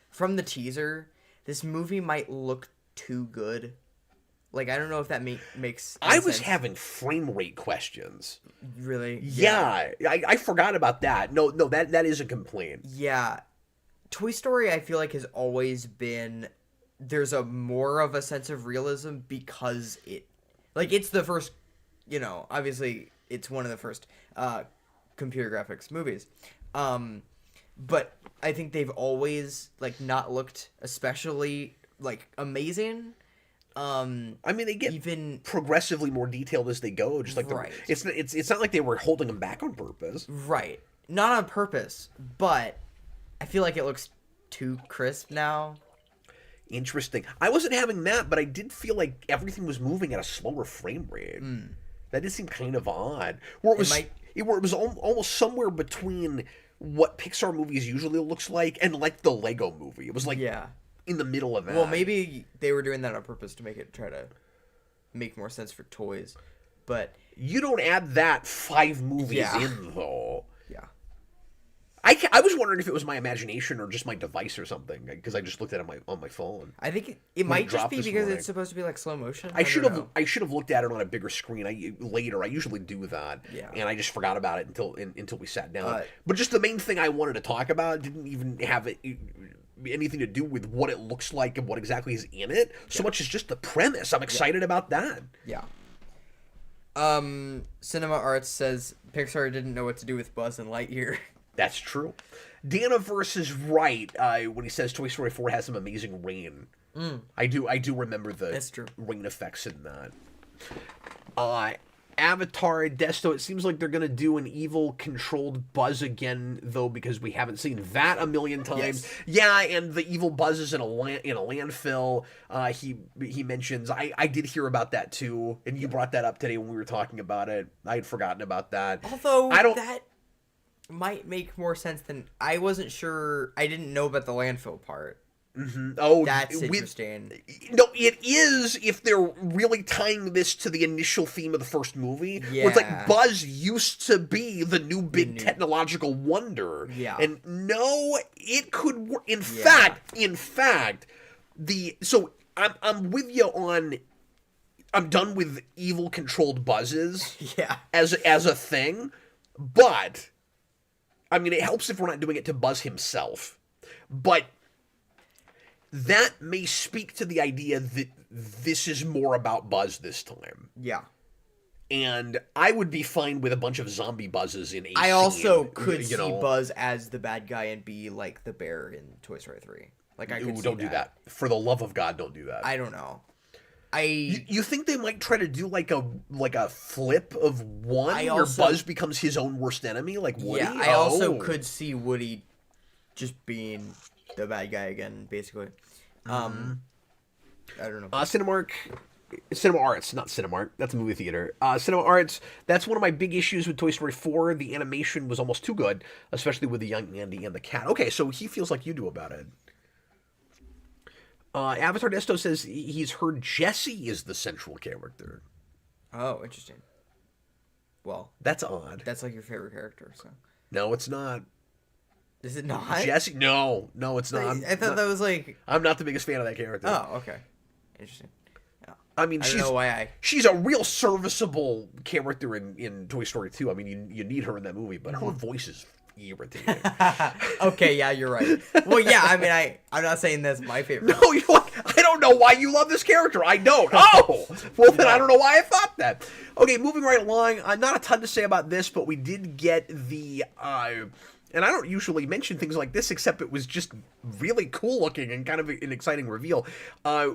From the teaser... This movie might look too good. Like, I don't know if that makes I was sense. having frame rate questions. Really? Yeah. I forgot about that. No, that is a complaint. Yeah. Toy Story, I feel like, has always been... There's a more of a sense of realism because it... Like, it's the first... You know, obviously, it's one of the first computer graphics movies. But I think they've always, like, not looked especially, like, amazing. I mean, they get even progressively more detailed as they go. Just like right. It's not like they were holding them back on purpose. Right. Not on purpose, but I feel like it looks too crisp now. Interesting. I wasn't having that, but I did feel like everything was moving at a slower frame rate. That did seem kind of odd. Where it was almost somewhere between what Pixar movies usually looks like and like the Lego movie. It was like in the middle of that. Well, maybe they were doing that on purpose to try to make more sense for toys. But you don't add that 5 movies in, though. Yeah. I was wondering if it was my imagination or just my device or something, because I just looked at it on my phone. I think it might just be because it's supposed to be like slow motion. I should have looked at it on a bigger screen later. I usually do that, and I just forgot about it until we sat down. But just the main thing I wanted to talk about didn't even have anything to do with what it looks like and what exactly is in it, so much as just the premise. I'm excited about that. Yeah. Cinema Arts says Pixar didn't know what to do with Buzz and Lightyear. That's true. Danaverse is right when he says Toy Story 4 has some amazing rain. I do remember the rain effects in that. Avatar, Desto, it seems like they're going to do an evil-controlled Buzz again, though, because we haven't seen that a million times. Yes. Yeah, and the evil Buzz is in a landfill. He mentions, I did hear about that, too, and you brought that up today when we were talking about it. I had forgotten about that. Although, that might make more sense than... I wasn't sure... I didn't know about the landfill part. Mm-hmm. Oh, that's interesting. No, it is if they're really tying this to the initial theme of the first movie. Yeah. Where it's like Buzz used to be the new big technological wonder. Yeah. And no, it could work. In fact, so I'm with you on... I'm done with evil controlled Buzzes. Yeah. As a thing, but I mean, it helps if we're not doing it to Buzz himself. But that may speak to the idea that this is more about Buzz this time. Yeah. And I would be fine with a bunch of zombie Buzzes in a I also could see Buzz as the bad guy and be like the bear in Toy Story 3. Like, I could see don't do that. For the love of God, don't do that. I don't know. You think they might try to do like a flip of one where Buzz becomes his own worst enemy, like Woody? Yeah, I also could see Woody just being the bad guy again, basically. I don't know. Cinema Arts, not Cinemark. That's a movie theater. Cinema Arts, that's one of my big issues with Toy Story 4. The animation was almost too good, especially with the young Andy and the cat. Okay, so he feels like you do about it. Avatar Desto says he's heard Jessie is the central character. Oh, interesting. Well, that's odd. That's like your favorite character, so. No, it's not. Is it not? Jessie? No, it's not. I thought that was like... I'm not the biggest fan of that character. Oh, okay. Interesting. Yeah. I mean, don't know why she's a real serviceable character in Toy Story 2. I mean, you need her in that movie, but her voice is irritating. Okay, yeah, you're right. Well, yeah, I mean, I'm not saying that's my favorite. No, I don't know why you love this character. I don't. Oh! Well, then I don't know why I thought that. Okay, moving right along. Not a ton to say about this, but we did get the... and I don't usually mention things like this, except it was just really cool looking and kind of an exciting reveal.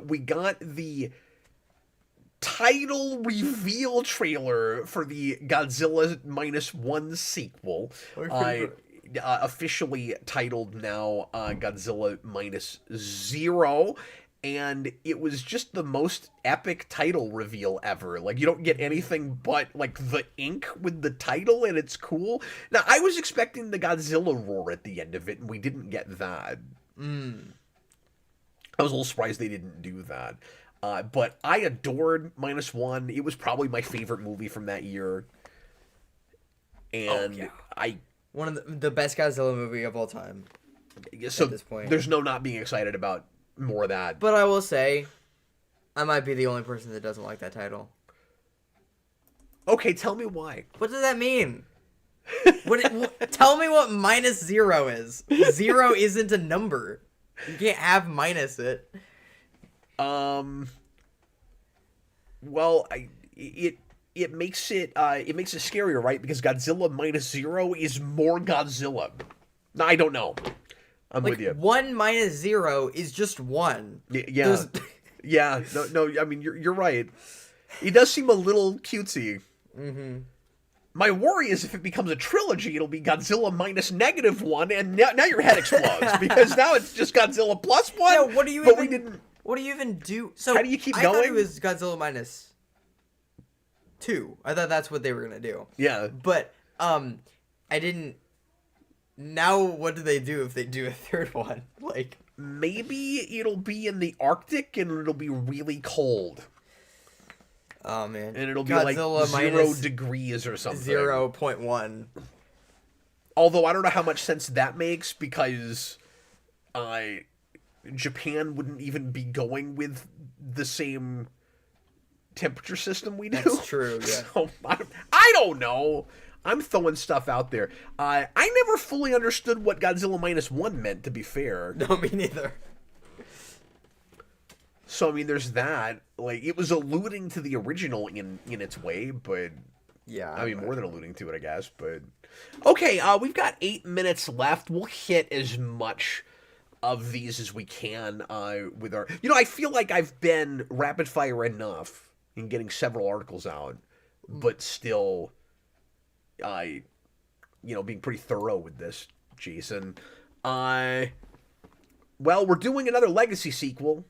We got the title reveal trailer for the Godzilla Minus One sequel. Officially titled now Godzilla Minus Zero. And it was just the most epic title reveal ever. Like, you don't get anything but, like, the ink with the title, and it's cool. Now, I was expecting the Godzilla roar at the end of it, and we didn't get that. I was a little surprised they didn't do that. But I adored Minus One. It was probably my favorite movie from that year. And one of the best Godzilla movie of all time. So at this point. There's no not being excited about more of that. But I will say, I might be the only person that doesn't like that title. Okay, tell me why. What does that mean? Tell me what minus zero is. Zero isn't a number. You can't have minus it. Well, it makes it scarier, right? Because Godzilla Minus Zero is more Godzilla. No, I don't know. I'm with you. 1 minus 0 is just 1. Yeah. Yeah. No. I mean, you're right. It does seem a little cutesy. Mm-hmm. My worry is if it becomes a trilogy, it'll be Godzilla minus -1, and now your head explodes because now it's just Godzilla plus 1. No, what do you even do? So how do you keep I going? thought it was Godzilla minus 2. I thought that's what they were gonna do. Yeah. But I didn't. Now what do they do if they do a third one? Like maybe it'll be in the Arctic and it'll be really cold. Oh man. And it'll be Godzilla like 0 degrees or something. 0.1. Although I don't know how much sense that makes because Japan wouldn't even be going with the same temperature system we do. That's true, yeah. So I don't know. I'm throwing stuff out there. I never fully understood what Godzilla Minus One meant, to be fair. No, me neither. So, I mean, there's that. Like, it was alluding to the original in its way, but... Yeah. I mean, more than alluding to it, I guess, but... Okay, we've got 8 minutes left. We'll hit as much of these as we can with our... You know, I feel like I've been rapid-fire enough in getting several articles out, but still... being pretty thorough with this, Jason. Well, we're doing another Legacy sequel,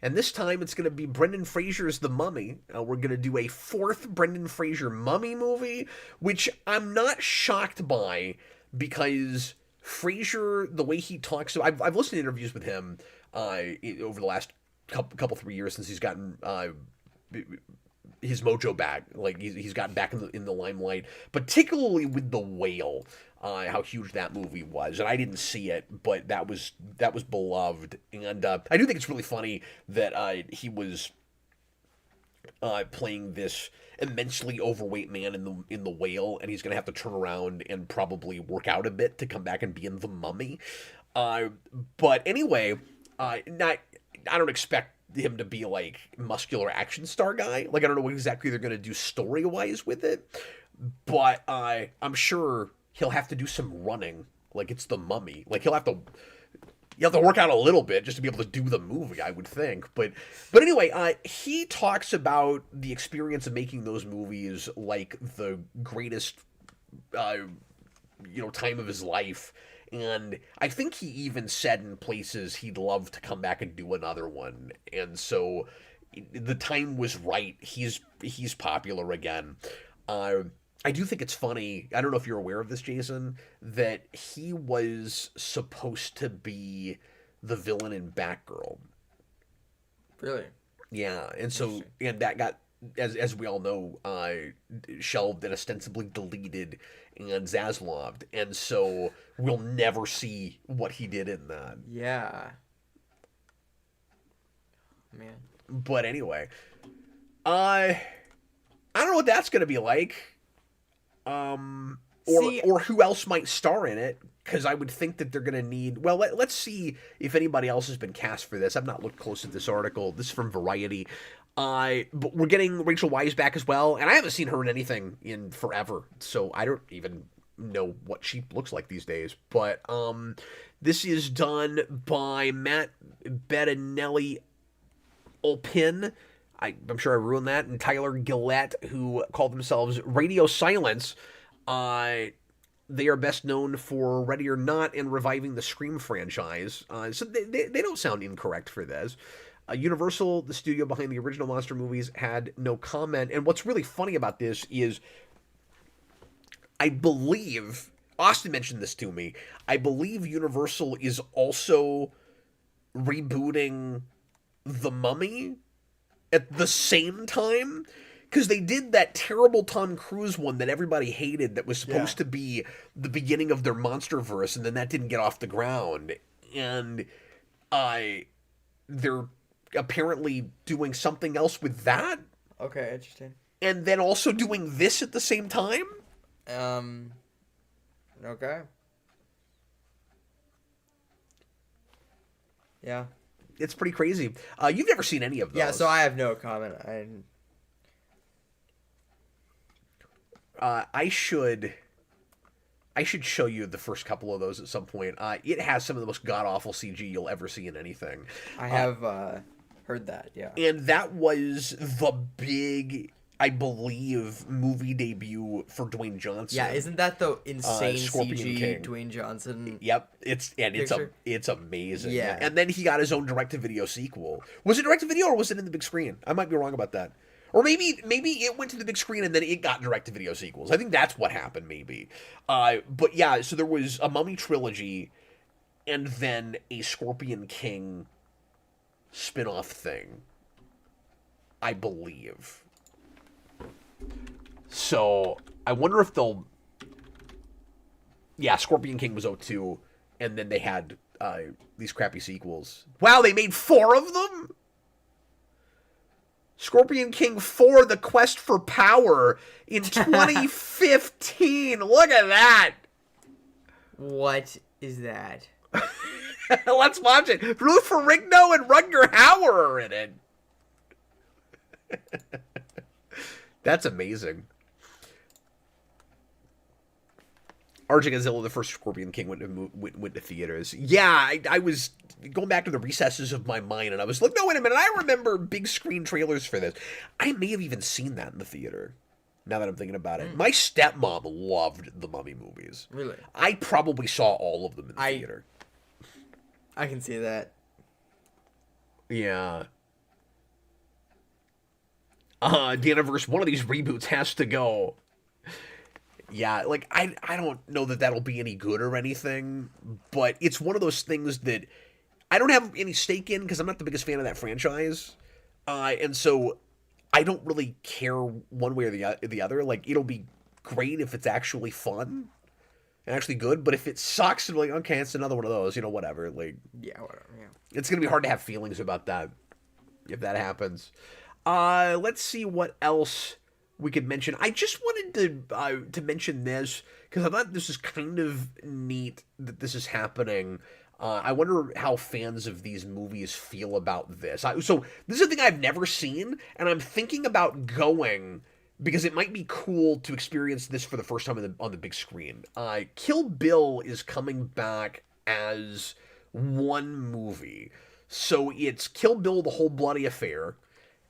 and this time it's going to be Brendan Fraser's The Mummy. We're going to do a 4th Brendan Fraser Mummy movie, which I'm not shocked by, because Fraser, the way he talks... I've listened to interviews with him over the last couple 3 years since he's gotten... his mojo back, like he's gotten back in the limelight, particularly with The Whale, how huge that movie was, and I didn't see it, but that was beloved, and I do think it's really funny that he was playing this immensely overweight man in the Whale, and he's gonna have to turn around and probably work out a bit to come back and be in The Mummy, but anyway, I don't expect him to be like muscular action star guy. Like, I don't know what exactly they're going to do story wise with it, but I'm sure he'll have to do some running. Like, it's The Mummy. Like, you have to work out a little bit just to be able to do the movie, I would think. But anyway, he talks about the experience of making those movies like the greatest, time of his life. And I think he even said in places he'd love to come back and do another one. And so the time was right. He's popular again. I do think it's funny. I don't know if you're aware of this, Jason, that he was supposed to be the villain in Batgirl. Really? Yeah. And so, and that got, as we all know, shelved and ostensibly deleted and Zaslaved, and so we'll never see what he did in that. Yeah. Man. But anyway, I don't know what that's gonna be like. Or who else might star in it, because I would think that they're gonna need... Well, let's see if anybody else has been cast for this. I've not looked close at this article. This is from Variety. But we're getting Rachel Weisz back as well, and I haven't seen her in anything in forever, so I don't even know what she looks like these days. But this is done by Matt Bettinelli Olpin. I'm sure I ruined that, and Tyler Gillette, who call themselves Radio Silence. They are best known for Ready or Not and reviving the Scream franchise. So they don't sound incorrect for this. Universal, the studio behind the original monster movies, had no comment. And what's really funny about this is, I believe, Austin mentioned this to me, I believe Universal is also rebooting The Mummy at the same time. Because they did that terrible Tom Cruise one that everybody hated that was supposed to be the beginning of their Monsterverse, and then that didn't get off the ground. And they're apparently doing something else with that. Okay, interesting. And then also doing this at the same time? Okay. Yeah. It's pretty crazy. You've never seen any of those. Yeah, so I have no comment. I should show you the first couple of those at some point. It has some of the most god-awful CG you'll ever see in anything. I have heard that, yeah. And that was the big, I believe, movie debut for Dwayne Johnson. Yeah, isn't that the insane Scorpion CG King. Dwayne Johnson? Yep, it's amazing. Yeah. And then he got his own direct-to-video sequel. Was it direct-to-video or was it in the big screen? I might be wrong about that. Or maybe it went to the big screen and then it got direct-to-video sequels. I think that's what happened, maybe. But yeah, so there was a Mummy trilogy and then a Scorpion King spin-off thing, I believe. So I wonder if they'll... Yeah, Scorpion King was 02, and then they had these crappy sequels. Wow, they made 4 of them? Scorpion King 4, The Quest for Power in 2015. Look at that. What is that? Let's watch it. Ruth Ferrigno and Rutger Hauer are in it. That's amazing. Godzilla, the first Scorpion King, went to theaters. Yeah, I was going back to the recesses of my mind, and I was like, no, wait a minute, I remember big screen trailers for this. I may have even seen that in the theater, now that I'm thinking about it. My stepmom loved the Mummy movies. Really? I probably saw all of them in the theater. I can see that. Yeah. Daniverse, one of these reboots has to go. Yeah, like, I don't know that that'll be any good or anything, but it's one of those things that I don't have any stake in because I'm not the biggest fan of that franchise. And so I don't really care one way or the other. Like, it'll be great if it's actually fun and actually good, but if it sucks, I'm like, okay, it's another one of those, whatever. Like, Yeah, whatever, yeah. It's going to be hard to have feelings about that if that happens. Let's see what else we could mention. I just wanted to mention this because I thought this is kind of neat that this is happening. I wonder how fans of these movies feel about this. So this is a thing I've never seen, and I'm thinking about going because it might be cool to experience this for the first time on the big screen. Kill Bill is coming back as one movie. So it's Kill Bill, The Whole Bloody Affair.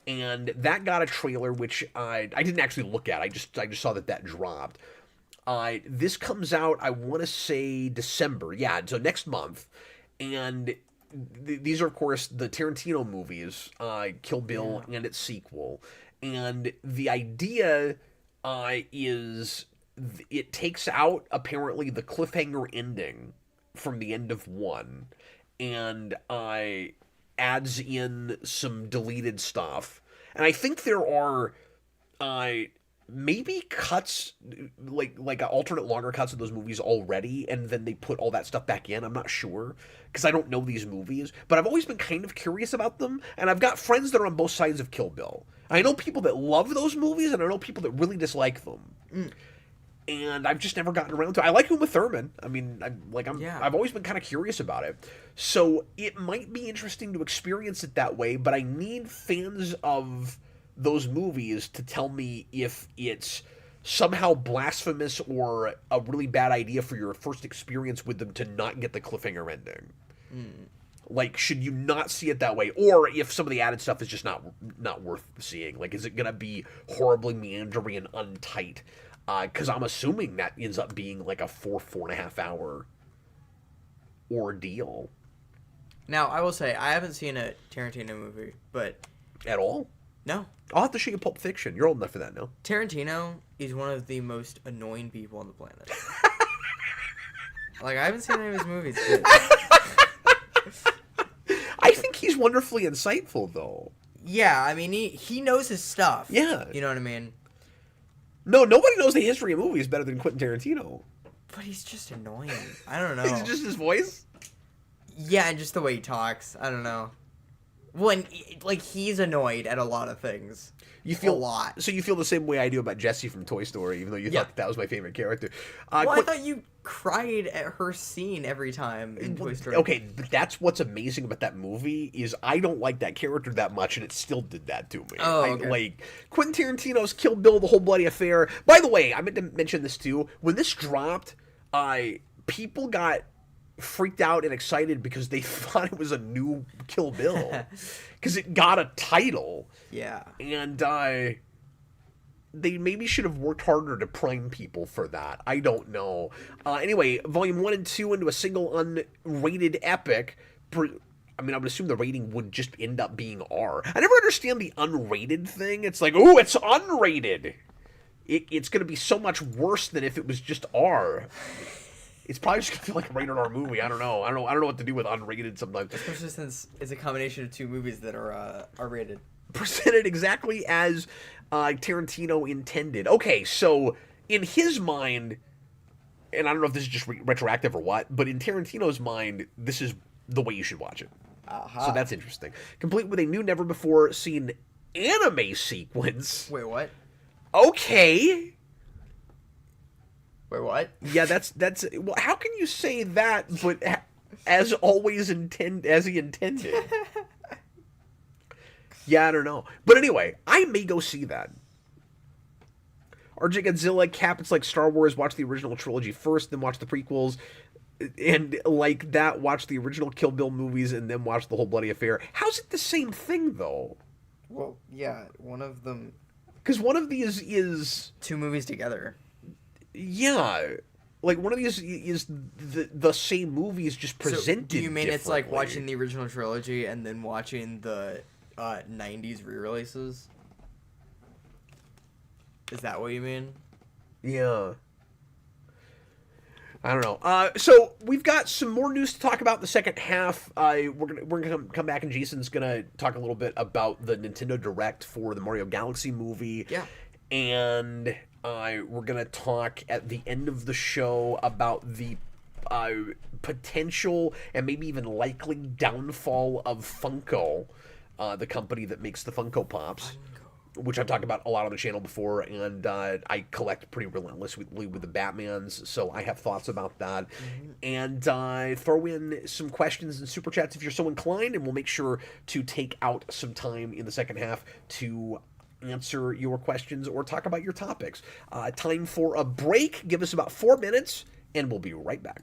And that got a trailer, which I didn't actually look at. I just saw that dropped. This comes out, I want to say December. Yeah, so next month. And these are, of course, the Tarantino movies, Kill Bill and its sequel. And the idea is it takes out, apparently, the cliffhanger ending from the end of 1. And adds in some deleted stuff. And I think there are maybe cuts, like alternate longer cuts of those movies already, and then they put all that stuff back in. I'm not sure, because I don't know these movies. But I've always been kind of curious about them, and I've got friends that are on both sides of Kill Bill. I know people that love those movies, and I know people that really dislike them. And I've just never gotten around to it. I like Uma Thurman. I mean, I've always been kind of curious about it. So it might be interesting to experience it that way, but I need fans of those movies to tell me if it's somehow blasphemous or a really bad idea for your first experience with them to not get the cliffhanger ending. Like, should you not see it that way? Or if some of the added stuff is just not worth seeing. Like, is it going to be horribly meandering and untight? Because I'm assuming that ends up being like a 4.5 hour ordeal. Now, I will say, I haven't seen a Tarantino movie, but... At all? No. I'll have to show you Pulp Fiction. You're old enough for that now. Tarantino is one of the most annoying people on the planet. Like, I haven't seen any of his movies. I think he's wonderfully insightful, though. Yeah, I mean, he knows his stuff. Yeah. You know what I mean? No, nobody knows the history of movies better than Quentin Tarantino. But he's just annoying. I don't know. Is it just his voice? Yeah, and just the way he talks. I don't know. When, like, he's annoyed at a lot of things. You feel a lot. So you feel the same way I do about Jessie from Toy Story, even though you thought that was my favorite character. Well, I thought you cried at her scene every time in Toy Story. Okay, but that's what's amazing about that movie is I don't like that character that much, and it still did that to me. Oh, okay. Like, Quentin Tarantino's Kill Bill, The Whole Bloody Affair. By the way, I meant to mention this too. When this dropped, people got freaked out and excited because they thought it was a new Kill Bill. Because it got a title. Yeah. And they maybe should have worked harder to prime people for that. I don't know. Anyway, Volume 1 and 2 into a single unrated epic. I mean, I would assume the rating would just end up being R. I never understand the unrated thing. It's like, oh, it's unrated. It's going to be so much worse than if it was just R. It's probably just going to feel like a rated R movie. I don't know. I don't know what to do with unrated sometimes. Especially since it's a combination of two movies that are R-rated. Presented exactly as Tarantino intended. Okay, so in his mind, and I don't know if this is just retroactive or what, but in Tarantino's mind, this is the way you should watch it. So that's interesting. Complete with a new, never-before-seen anime sequence. Wait, what? Okay. Wait, what? Yeah, that's well, how can you say that but as always as he intended? Yeah, I don't know. But anyway, I may go see that. RJ Godzilla, Cap, it's like Star Wars, watch the original trilogy first, then watch the prequels. And like that, watch the original Kill Bill movies and then watch the whole bloody affair. How's it the same thing, though? Well, yeah, one of them... Because one of these is... two movies together. Yeah. Like, one of these is the same movies just presented do you mean it's like differently. watching the original trilogy and then watching the 90s re-releases? Is that what you mean? Yeah. I don't know. So we've got some more news to talk about in the second half. We're gonna come back and Jason's gonna talk a little bit about the Nintendo Direct for the Mario Galaxy movie. Yeah. And we're gonna talk at the end of the show about the potential and maybe even likely downfall of Funko, the company that makes the Funko Pops. Which I've talked about a lot on the channel before, and I collect pretty relentlessly with the Batmans, so I have thoughts about that. And throw in some questions and super chats if you're so inclined, and we'll make sure to take out some time in the second half to answer your questions or talk about your topics. Time for a break. Give us about 4 minutes, and we'll be right back.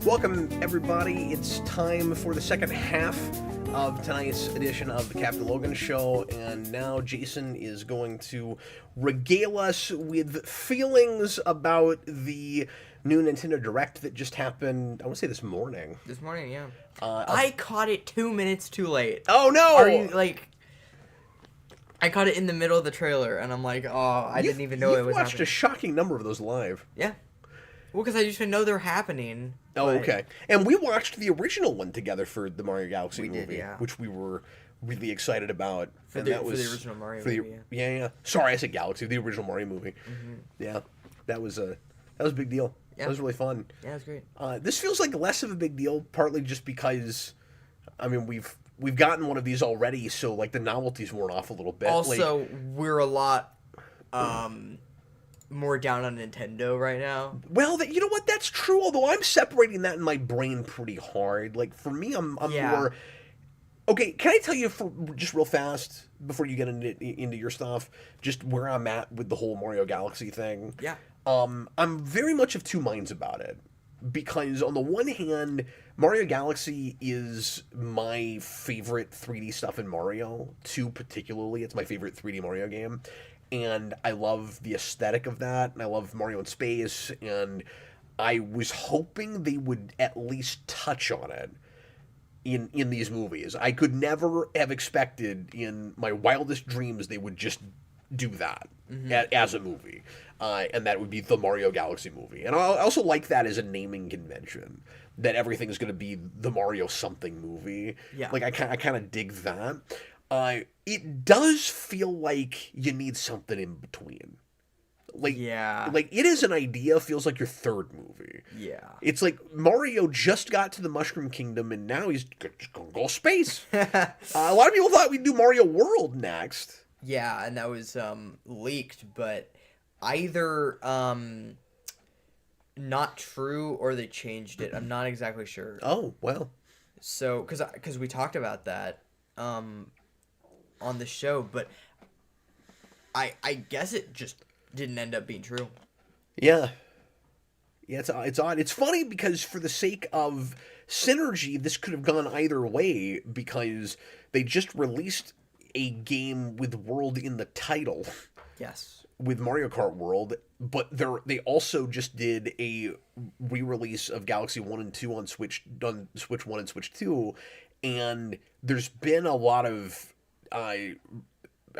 Welcome, everybody. It's time for the second half of tonight's edition of the Captain Logan Show, and now Jason is going to regale us with feelings about the new Nintendo Direct that just happened, I want to say this morning. This morning, yeah. I caught it 2 minutes too late. Oh, no! Are you, like... I caught it in the middle of the trailer, and I'm like, oh, I didn't even know it was happening. You've watched a shocking number of those live. Yeah. Well, because I just didn't know they're happening. Oh, okay. And we watched the original one together for the Mario Galaxy movie, did, yeah. which we were really excited about. For the original Mario movie, yeah. Sorry, I said Galaxy, the original Mario movie. Mm-hmm. Yeah, that was a big deal. Yeah. That was really fun. Yeah, it was great. This feels like less of a big deal, partly just because, I mean, we've gotten one of these already, so like the novelties worn off a little bit. Also, we're a lot more down on Nintendo right now. Well, you know what? That's true. Although I'm separating that in my brain pretty hard. Like for me, I'm more. Okay, can I tell you for just real fast before you get into your stuff, just where I'm at with the whole Mario Galaxy thing? Yeah. I'm very much of two minds about it. Because on the one hand, Mario Galaxy is my favorite 3D stuff in Mario. 2 particularly, it's my favorite 3D Mario game. And I love the aesthetic of that, and I love Mario in space, and I was hoping they would at least touch on it in these movies. I could never have expected in my wildest dreams they would just do that as a movie. And that would be the Mario Galaxy movie. And I also like that as a naming convention, that everything's going to be the Mario something movie. Yeah. Like, I kind of dig that. It does feel like you need something in between. Like, yeah. Like, it is an idea, feels like your third movie. Yeah. It's like Mario just got to the Mushroom Kingdom, and now he's just going to go space. A lot of people thought we'd do Mario World next. Yeah, and that was leaked, but either not true or they changed it. I'm not exactly sure. Oh, well. So, because we talked about that on the show, but I guess it just didn't end up being true. Yeah. Yeah, it's odd. It's funny because for the sake of synergy, this could have gone either way because they just released a game with World in the title. Yes. With Mario Kart World, but they also just did a re-release of Galaxy 1 and 2 on Switch 1 and Switch 2, and there's been a lot of I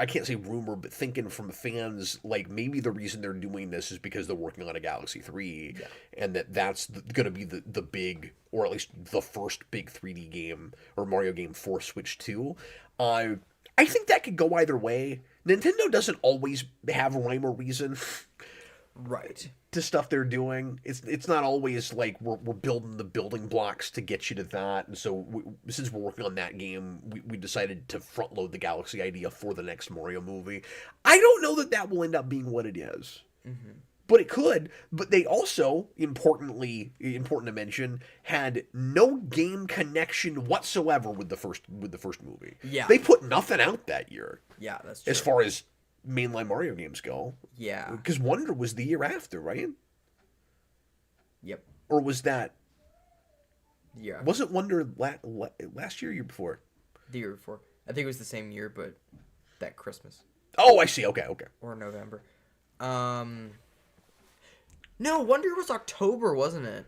can't say rumor, but thinking from fans, like maybe the reason they're doing this is because they're working on a Galaxy 3, and that's going to be the big, or at least the first big 3D game, or Mario game for Switch 2. I think that could go either way. Nintendo doesn't always have rhyme or reason. Right. To stuff they're doing. It's not always like we're building the building blocks to get you to that. And so since we're working on that game, we decided to front load the Galaxy idea for the next Mario movie. I don't know that will end up being what it is. Mm-hmm. But it could. But they also, important to mention, had no game connection whatsoever with the first movie. Yeah. They put nothing out that year. Yeah, that's true. As far as mainline Mario games go. Yeah. Because Wonder was the year after, right? Yep. Or was that... Yeah. Wasn't Wonder last year or year before? The year before. I think it was the same year, but that Christmas. Oh, I see. Okay. Or November. No, Wonder was October, wasn't it?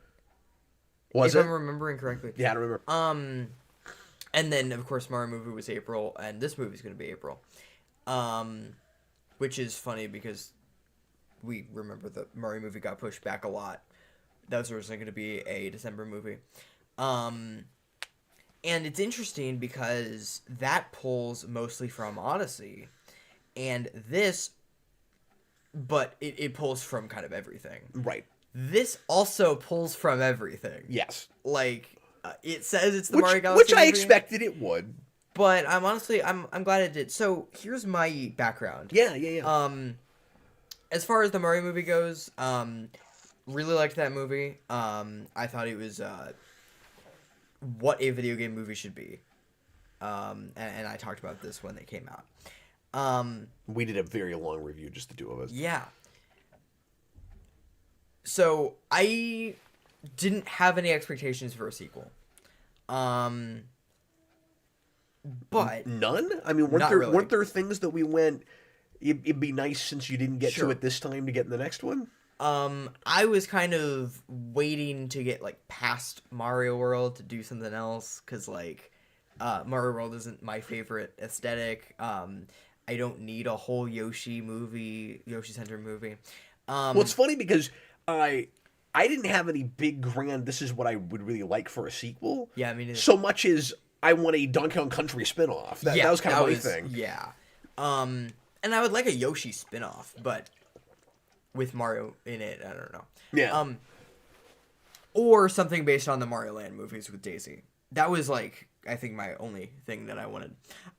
Was it? If I'm remembering correctly. Yeah, I remember. And then, of course, Mario movie was April, and this movie's going to be April. Which is funny because we remember the Mario movie got pushed back a lot. That was originally going to be a December movie. And it's interesting because that pulls mostly from Odyssey. And this but it pulls from kind of everything. Right. This also pulls from everything. Yes. Like, it says it's the Mario Galaxy which I movie, expected it would. but I'm honestly glad it did. So here's my background. Yeah. As far as the Mario movie goes, really liked that movie. I thought it was what a video game movie should be. And I talked about this when they came out. We did a very long review, just the two of us. Yeah. So I didn't have any expectations for a sequel. But none? I mean, weren't there things that we went, it'd be nice since you didn't get to it this time to get in the next one? I was kind of waiting to get, like, past Mario World to do something else, because, like, Mario World isn't my favorite aesthetic. I don't need a whole Yoshi-centered movie. Well, it's funny because I didn't have any big grand, this is what I would really like for a sequel. Yeah, I mean... So much as I want a Donkey Kong Country spin-off. That was kind of my thing. Yeah. And I would like a Yoshi spin-off, but with Mario in it, I don't know. Yeah. Or something based on the Mario Land movies with Daisy. That was, like, I think my only thing that I wanted.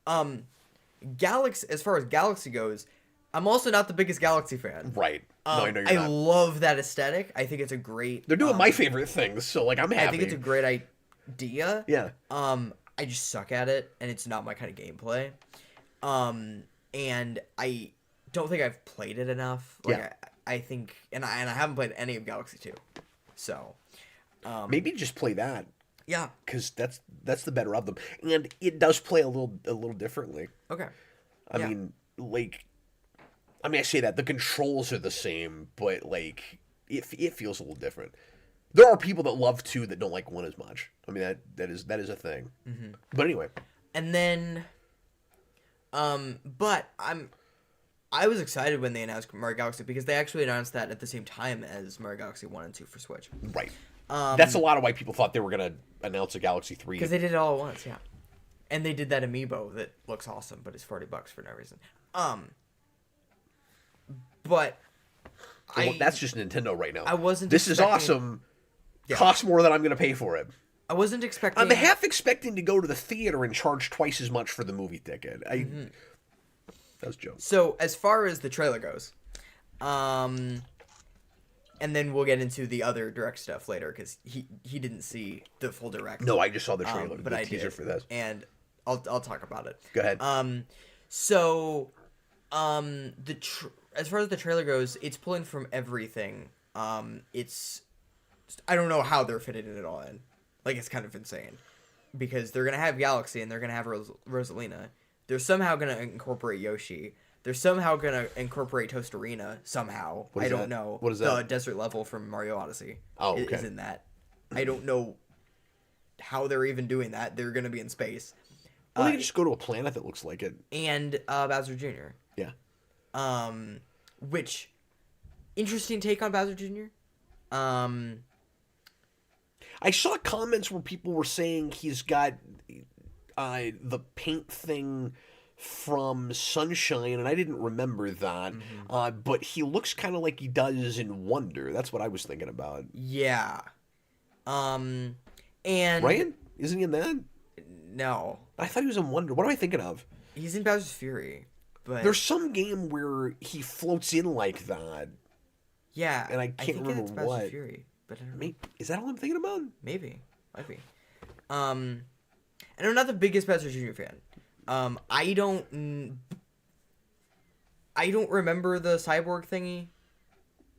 As far as Galaxy goes, I'm also not the biggest Galaxy fan. Right. No, I know you're I not. love that aesthetic. I think it's a great... They're doing my favorite things, so, like, I'm happy. I think it's a great idea. Yeah. I just suck at it, and it's not my kind of gameplay. And I don't think I've played it enough. Like, yeah. I think... And I haven't played any of Galaxy 2. So... maybe just play that. Yeah. Because that's the better of them. And it does play a little differently. Okay. I mean, I say that. The controls are the same, but, like, it feels a little different. There are people that love 2 that don't like 1 as much. I mean, that is a thing. Mm-hmm. But anyway. And then... but I was excited when they announced Mario Galaxy, because they actually announced that at the same time as Mario Galaxy 1 and 2 for Switch. Right. That's a lot of why people thought they were going to announce a Galaxy 3. Because they did it all at once, yeah. And they did that amiibo that looks awesome, but it's $40 for no reason. But that's just Nintendo right now. I wasn't This is awesome. Yeah. Costs more than I'm going to pay for it. I wasn't expecting... I'm half expecting to go to the theater and charge twice as much for the movie ticket. That was a joke. So, as far as the trailer goes, and then we'll get into the other direct stuff later, because he didn't see the full direct. No, I just saw the trailer, but the I teaser did, for this. And I'll talk about it. Go ahead. As far as the trailer goes, it's pulling from everything. It's... I don't know how they're fitting it all in. Like, it's kind of insane. Because they're going to have Galaxy, and they're going to have Rosalina. They're somehow going to incorporate Yoshi. They're somehow going to incorporate Tostarena, somehow. I don't know. What is that? The desert level from Mario Odyssey okay. is in that. I don't know how they're even doing that. They're going to be in space. Well, they can just go to a planet that looks like it. And Bowser Jr. Yeah. Which, interesting take on Bowser Jr. I saw comments where people were saying he's got the paint thing from Sunshine, and I didn't remember that. Mm-hmm. But he looks kind of like he does in Wonder. That's what I was thinking about. Yeah. And Ryan? Isn't he in that? No. I thought he was in Wonder. What am I thinking of? He's in Bowser's Fury. But there's some game where he floats in like that. Yeah. And I can't remember it's what. Bowser's Fury, but I don't know. Is that all I'm thinking about? Maybe. Might be. And I'm not the biggest Bowser Jr. fan. I don't remember the cyborg thingy.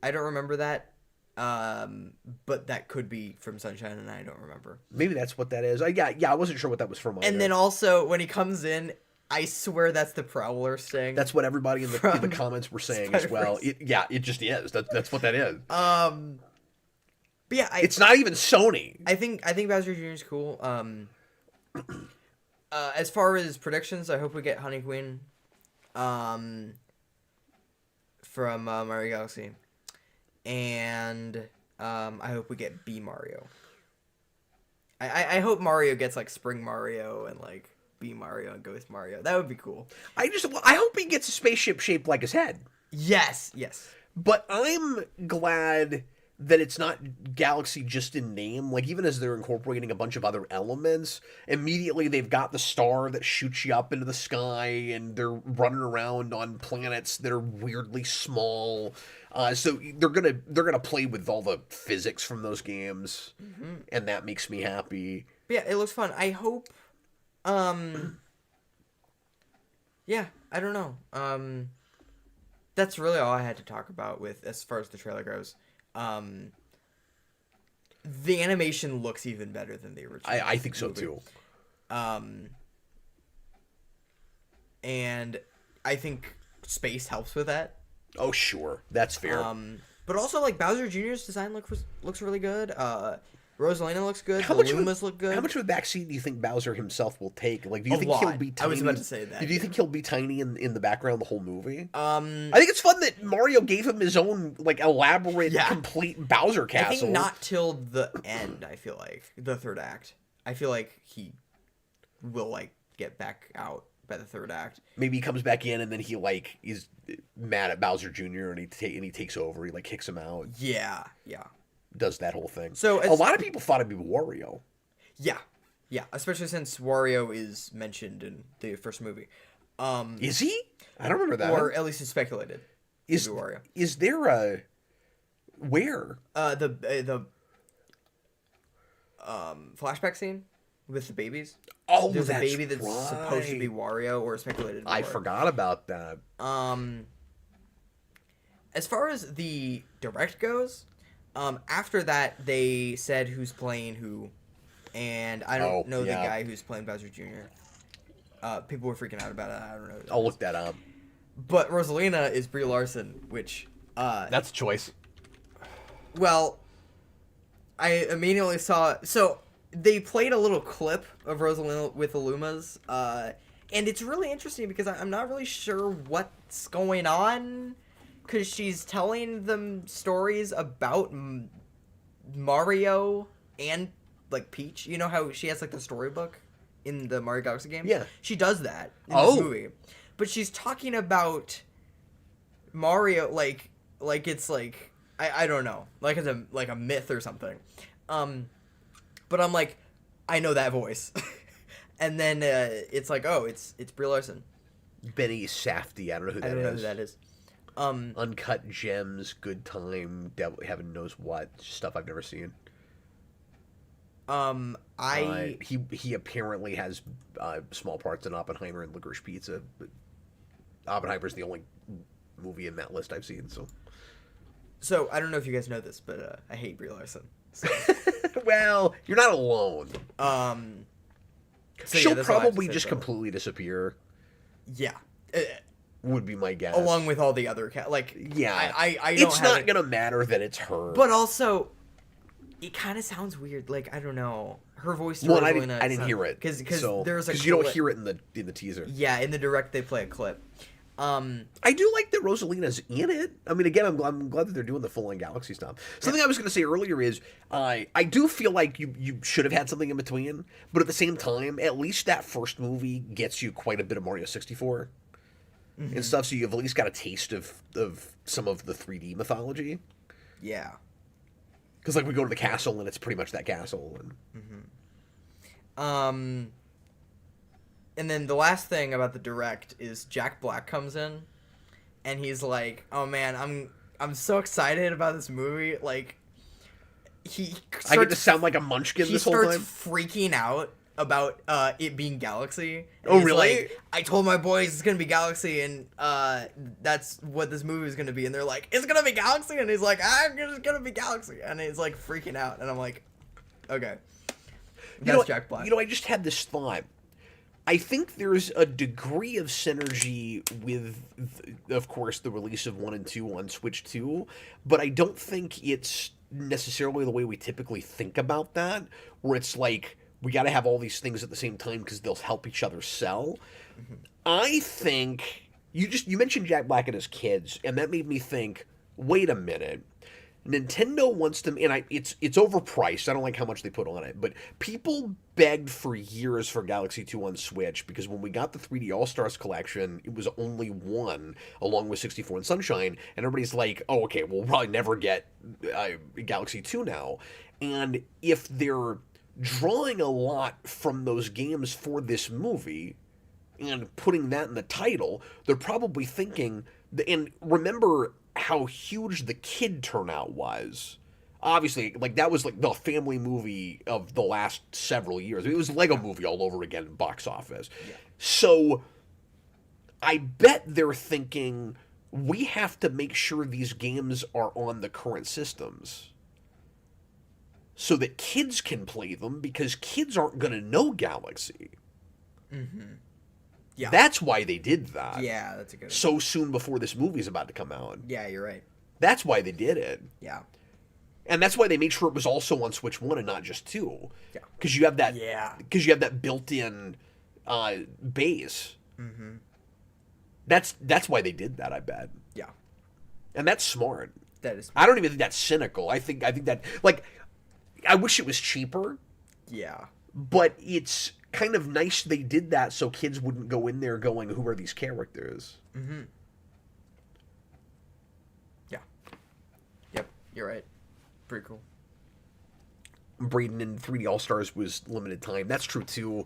I don't remember that. But that could be from Sunshine, and I don't remember. Maybe that's what that is. I wasn't sure what that was from. And then also, when he comes in, I swear that's the Prowler sting. That's what everybody in the comments were saying as well. It just is. That's what that is. But yeah, it's not even Sony. I think Bowser Jr. is cool. As far as predictions, I hope we get Honey Queen from Mario Galaxy. And I hope we get B Mario. I hope Mario gets, like, Spring Mario and, like, B Mario and Ghost Mario. That would be cool. I hope he gets a spaceship shaped like his head. Yes. But I'm glad that it's not Galaxy just in name. Like, even as they're incorporating a bunch of other elements, immediately they've got the star that shoots you up into the sky, and they're running around on planets that are weirdly small. So they're gonna play with all the physics from those games, and that makes me happy. Yeah, it looks fun. I hope. Yeah, I don't know. That's really all I had to talk about with as far as the trailer goes. The animation looks even better than the original. I think so too. And I think space helps with that. Oh sure, that's fair. But also like Bowser Jr.'s design looks really good. Rosalina looks good. How the much Lumas look good. How much of a backseat do you think Bowser himself will take? Like, do you A think lot. he'll be tiny? I was about to say that. Do you think he'll be tiny in the background the whole movie? I think it's fun that Mario gave him his own like elaborate, complete Bowser castle. I think not till the end. I feel like the third act. I feel like he will like get back out by the third act. Maybe he comes back in and then he like is mad at Bowser Jr. and he takes over. He like kicks him out. Yeah. Does that whole thing. So a lot of people thought it'd be Wario. Yeah, especially since Wario is mentioned in the first movie. Is he? I don't remember that. Or at least it's speculated. Is Wario? Is there a where? The flashback scene with the babies. Oh, there's that's a baby that's right. supposed to be Wario or speculated. I forgot about that. As far as the direct goes. After that, they said who's playing who, and I don't know the guy who's playing Bowser Jr. People were freaking out about it. I don't know. I'll look that up. But Rosalina is Brie Larson, which... that's a choice. Well, I immediately saw... So, they played a little clip of Rosalina with the Lumas, and it's really interesting because I'm not really sure what's going on... Because she's telling them stories about Mario and, like, Peach. You know how she has, like, the storybook in the Mario Galaxy games? Yeah. She does that in this movie. But she's talking about Mario, like it's, like, I don't know. Like, it's a myth or something. But I'm like, I know that voice. And then it's like, oh, it's Brie Larson. Benny Safdie. I don't know who that is. I don't know who that is. Uncut Gems, Good Time, Devil, heaven knows what stuff I've never seen. He apparently has small parts in Oppenheimer and Licorice Pizza, but Oppenheimer's the only movie in that list I've seen. So I don't know if you guys know this, but I hate Brie Larson. So. Well, you're not alone. So she'll probably just completely disappear. Yeah. Would be my guess. Along with all the other yeah, I don't it's not gonna matter that it's her. But also, it kind of sounds weird. Like, I don't know, her voice. Well, I didn't hear it because there's you don't hear it in the teaser. Yeah, in the direct they play a clip. I do like that Rosalina's in it. I mean, again, I'm glad that they're doing the full-on Galaxy stuff. Something I was going to say earlier is I do feel like you should have had something in between, but at the same time, at least that first movie gets you quite a bit of Mario 64 and stuff, so you've at least got a taste of some of the 3D mythology. Yeah. Because, like, we go to the castle, and it's pretty much that castle. And then the last thing about the direct is Jack Black comes in, and he's like, "Oh man, I'm so excited about this movie." Like, I get to sound like a munchkin this whole time. He starts freaking out about it being Galaxy. Oh, really? Like, I told my boys it's gonna be Galaxy, and that's what this movie is gonna be. And they're like, "It's gonna be Galaxy," and he's like, "It's gonna be Galaxy," and he's like freaking out, and I'm like, "Okay." That's Jack Black. I just had this thought. I think there's a degree of synergy with, of course, the release of 1 and 2 on Switch 2, but I don't think it's necessarily the way we typically think about that, where it's like, we got to have all these things at the same time because they'll help each other sell. I think, you mentioned Jack Black and his kids, and that made me think, wait a minute. Nintendo wants to, and it's overpriced. I don't like how much they put on it, but people begged for years for Galaxy 2 on Switch because when we got the 3D All Stars collection, it was only one along with 64 and Sunshine, and everybody's like, "Oh, okay, we'll probably never get Galaxy 2 now." And if they're drawing a lot from those games for this movie and putting that in the title, they're probably thinking, and remember how huge the kid turnout was. Obviously, like that was like the family movie of the last several years. It was Lego Movie all over again in box office. Yeah. So I bet they're thinking we have to make sure these games are on the current systems so that kids can play them because kids aren't going to know Galaxy. Mm-hmm. Yeah. That's why they did that. Yeah, that's a good idea. So soon before this movie's about to come out. Yeah, you're right. That's why they did it. Yeah. And that's why they made sure it was also on Switch 1 and not just 2. Yeah. Because you have that. Yeah. Because you have that built-in base. Mm-hmm. That's why they did that. I bet. Yeah. And that's smart. That is. I don't even think that's cynical. I think that, like, I wish it was cheaper. Yeah. But it's kind of nice they did that so kids wouldn't go in there going, "Who are these characters?" Mm-hmm. Yeah. Yep. You're right. Pretty cool. Braden in 3D All Stars was limited time. That's true too.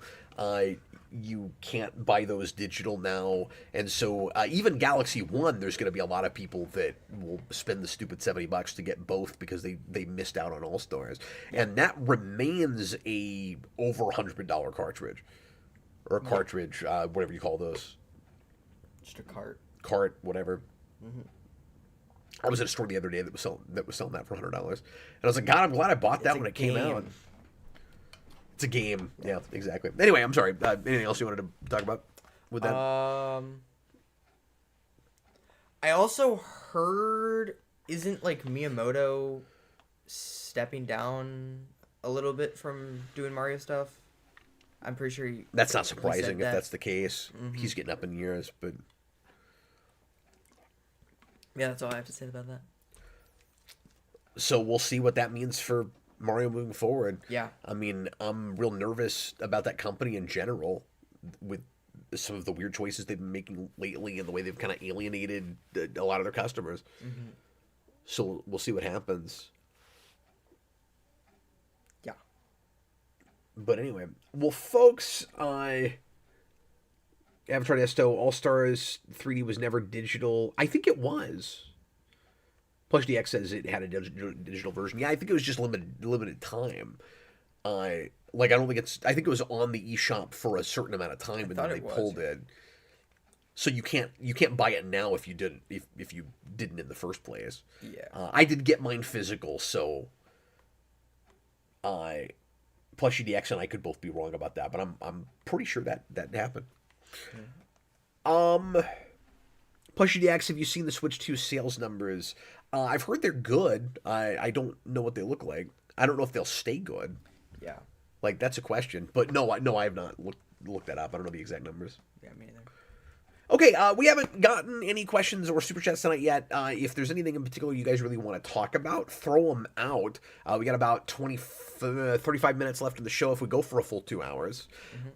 You can't buy those digital now, and so even Galaxy 1, there's going to be a lot of people that will spend the stupid $70 to get both because they missed out on All Stars, and that remains a over $100 cartridge, or a cartridge, whatever you call those. Just a Cart, whatever. Mm-hmm. I was at a store the other day that was selling that for $100, and I was like, God, I'm glad I bought that when it came out. It's a game. Yeah, exactly. Anyway, I'm sorry. Anything else you wanted to talk about with that? I also heard, isn't like Miyamoto stepping down a little bit from doing Mario stuff? I'm pretty sure that's not surprising if that. That's the case. Mm-hmm. He's getting up in years, but yeah, that's all I have to say about that. So we'll see what that means for Mario moving forward. Yeah. I mean, I'm real nervous about that company in general with some of the weird choices they've been making lately and the way they've kind of alienated a lot of their customers. Mm-hmm. So we'll see what happens. Yeah. But anyway, well, folks, Avatar Desto All-Stars 3D was never digital. I think it was. Plush DX says it had a digital version. Yeah, I think it was just limited time. I don't think it's. I think it was on the eShop for a certain amount of time, and then they pulled it. So you can't buy it now if you didn't in the first place. Yeah. I did get mine physical, so Plushie DX and I could both be wrong about that, but I'm pretty sure that happened. Mm-hmm. Plushie DX, have you seen the Switch 2 sales numbers? I've heard they're good. I don't know what they look like. I don't know if they'll stay good. Yeah. Like, that's a question. But no, I have not looked that up. I don't know the exact numbers. Yeah, me neither. Okay, we haven't gotten any questions or super chats tonight yet. If there's anything in particular you guys really want to talk about, throw them out. We got about 35 minutes left in the show if we go for a full 2 hours.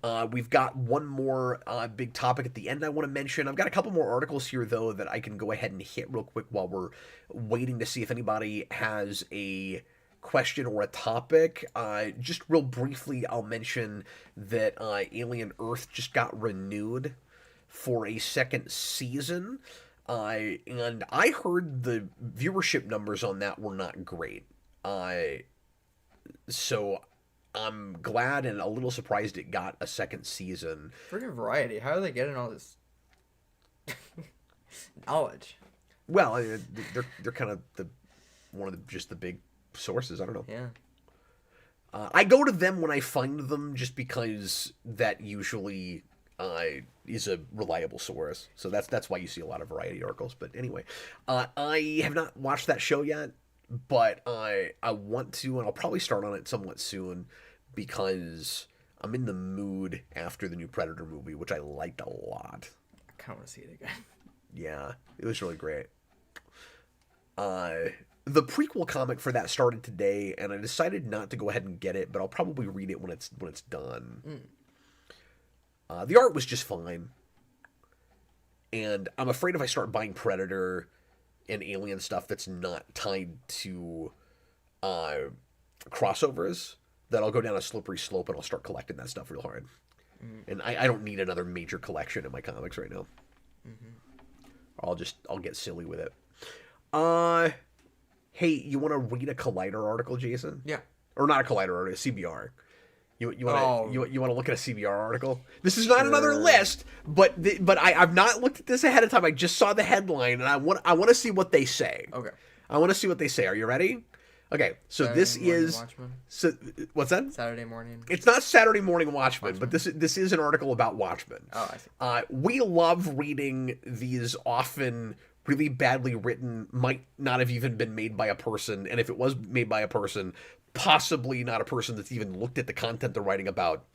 Mm-hmm. We've got one more big topic at the end I want to mention. I've got a couple more articles here, though, that I can go ahead and hit real quick while we're waiting to see if anybody has a question or a topic. Just real briefly, I'll mention that Alien Earth just got renewed for a second season, and I heard the viewership numbers on that were not great. So I'm glad and a little surprised it got a second season. Freaking Variety, how are they getting all this knowledge? Well, they're kind of one of the big sources. I don't know. Yeah. I go to them when I find them, just because that usually is a reliable source. So that's why you see a lot of Variety articles. But anyway, I have not watched that show yet, but I want to, and I'll probably start on it somewhat soon, because I'm in the mood after the new Predator movie, which I liked a lot. I kind of want to see it again. Yeah, it was really great. The prequel comic for that started today, and I decided not to go ahead and get it, but I'll probably read it when it's done. The art was just fine, and I'm afraid if I start buying Predator and Alien stuff that's not tied to crossovers, that I'll go down a slippery slope and I'll start collecting that stuff real hard. And I don't need another major collection in my comics right now. I'll get silly with it. Hey, you want to read a Collider article, Jason? Yeah. Or not a Collider article, a CBR. You want to look at a CBR article? This is not another list, but I've not looked at this ahead of time. I just saw the headline, and I want to see what they say. Okay. I want to see what they say. Are you ready? Okay. So what's that? Saturday morning. It's not Saturday Morning Watchmen, but this is an article about Watchmen. Oh, I see. We love reading these often really badly written, might not have even been made by a person, and if it was made by a person, possibly not a person that's even looked at the content they're writing about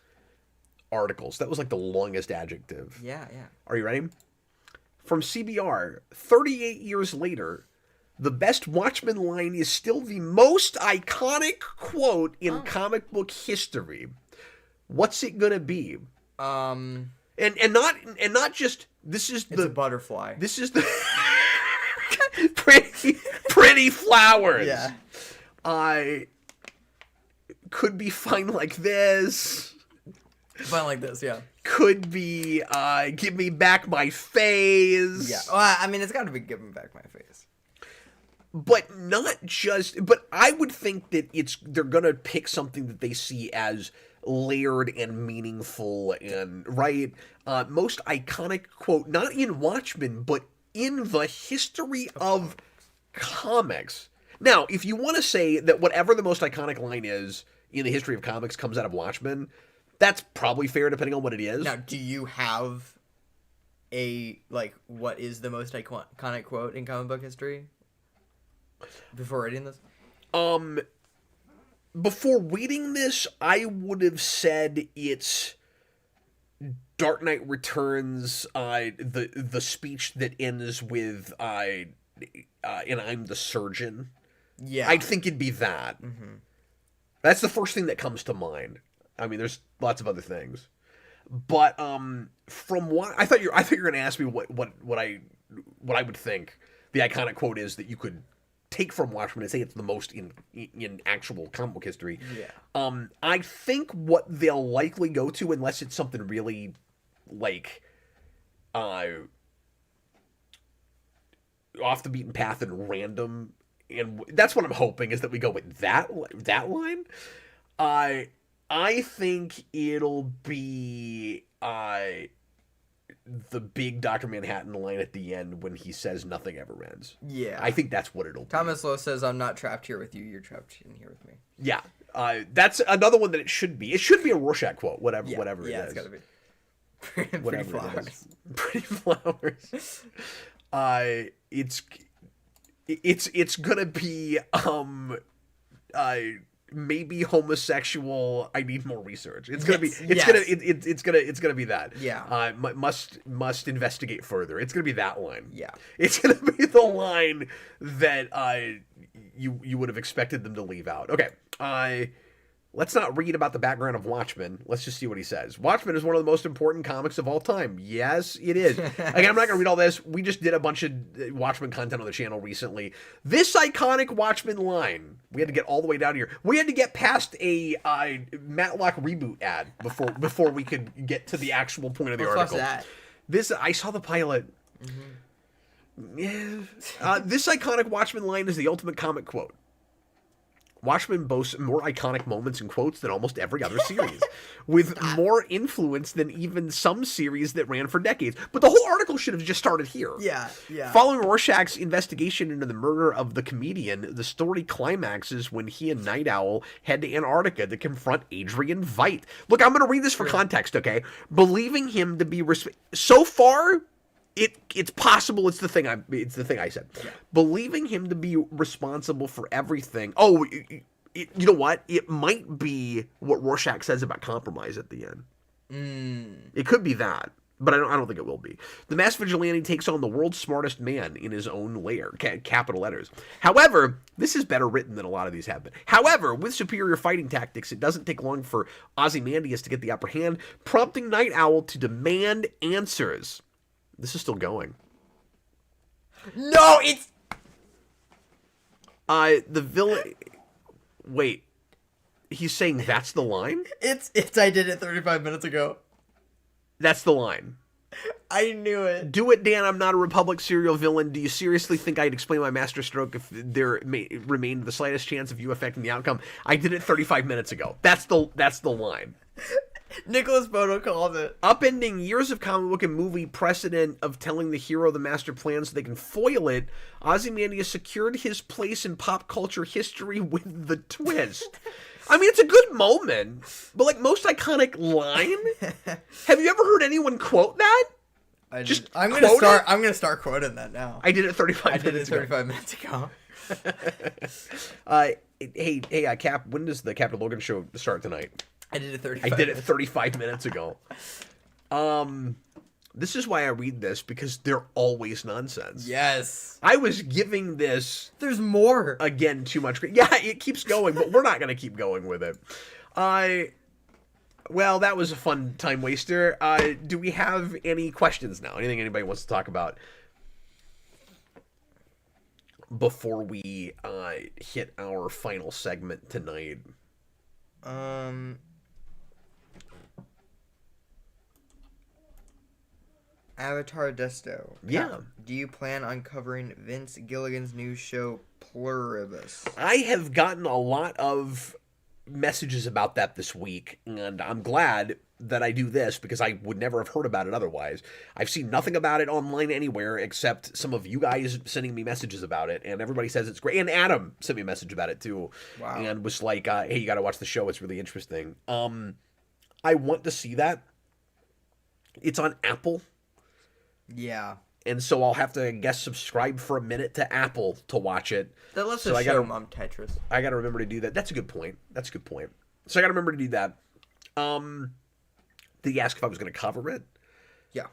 articles. That was like the longest adjective. Yeah. Are you ready? From CBR, 38 years later, the best Watchmen line is still the most iconic quote in comic book history. What's it gonna be? And not just this is It's a butterfly. This is the pretty flowers. Yeah. I could be fine like this. Fine like this, yeah. Could be give me back my face. Yeah. Well, I mean, it's got to be giving back my face. But not just. But I would think that they're gonna pick something that they see as layered and meaningful and right. Most iconic quote, not in Watchmen, but in the history of comics. Now, if you want to say that whatever the most iconic line is in the history of comics comes out of Watchmen, that's probably fair depending on what it is. Now, do you have what is the most iconic quote in comic book history? Before reading this? Before reading this, I would have said it's Dark Knight Returns, the speech that ends with and I'm the surgeon. Yeah. I'd think it'd be that. Mm-hmm. That's the first thing that comes to mind. I mean, there's lots of other things, but from what I thought you were going to ask me what I would think the iconic quote is that you could take from Watchmen and say it's the most in actual comic book history. Yeah. I think what they'll likely go to, unless it's something really like off the beaten path and random, and that's what I'm hoping is that we go with that line. I think it'll be the big Dr. Manhattan line at the end when he says nothing ever ends. Yeah. I think that's what it'll be. Thomas Lowe says, I'm not trapped here with you, you're trapped in here with me. Yeah. That's another one that it should be. It should be a Rorschach quote, whatever it is. Yeah, it's got to be. Pretty flowers. Pretty flowers. It's gonna be maybe homosexual. I need more research. It's gonna be it's gonna be that. Yeah. Must investigate further. It's gonna be that line. Yeah. It's gonna be the line that you would have expected them to leave out. Okay. Let's not read about the background of Watchmen. Let's just see what he says. Watchmen is one of the most important comics of all time. Yes, it is. Again, I'm not going to read all this. We just did a bunch of Watchmen content on the channel recently. This iconic Watchmen line, we had to get all the way down here. We had to get past a Matlock reboot ad before we could get to the actual point of the article. That? I saw the pilot. Mm-hmm. Yeah. This iconic Watchmen line is the ultimate comic quote. Watchmen boasts more iconic moments and quotes than almost every other series, with more influence than even some series that ran for decades. But the whole article should have just started here. Yeah. Following Rorschach's investigation into the murder of the comedian, the story climaxes when he and Night Owl head to Antarctica to confront Adrian Veidt. Look, I'm going to read this for context, okay? Believing him to be so far, it's possible it's the thing I said. Yeah. Believing him to be responsible for everything. Oh, you know what? It might be what Rorschach says about compromise at the end. It could be that. But I don't think it will be. The masked vigilante takes on the world's smartest man in his own lair, capital letters. However, this is better written than a lot of these have been. However, with superior fighting tactics, it doesn't take long for Ozymandias to get the upper hand, prompting Night Owl to demand answers. This is still going. No, it's... The villain... Wait. He's saying that's the line? It's I did it 35 minutes ago. That's the line. I knew it. Do it, Dan. I'm not a Republic serial villain. Do you seriously think I'd explain my master stroke if there remained the slightest chance of you affecting the outcome? I did it 35 minutes ago. That's the line. Nicholas Bono calls it. Upending years of comic book and movie precedent of telling the hero the master plan so they can foil it, Ozymandias secured his place in pop culture history with the twist. I mean, it's a good moment, but like most iconic line, have you ever heard anyone quote that? I'm gonna start quoting that now. I did it 35 minutes ago. Hey, Cap, when does the Captain Logan show start tonight? I did it 35 minutes ago. This is why I read this, because they're always nonsense. Yes. I was giving this... There's more. Again, too much... Yeah, it keeps going, but we're not going to keep going with it. Well, that was a fun time waster. Do we have any questions now? Anything anybody wants to talk about before we hit our final segment tonight? Avatar Desto. Yeah. Do you plan on covering Vince Gilligan's new show, Pluribus? I have gotten a lot of messages about that this week, and I'm glad that I do this because I would never have heard about it otherwise. I've seen nothing about it online anywhere except some of you guys sending me messages about it, and everybody says it's great. And Adam sent me a message about it too. Wow. And was like, hey, you got to watch the show. It's really interesting. I want to see that. It's on Apple. Yeah. And so I'll have to, I guess, subscribe for a minute to Apple to watch it. That lets us show Mom Tetris. I got to remember to do that. That's a good point. So I got to remember to do that. Did you ask if I was going to cover it? Yeah.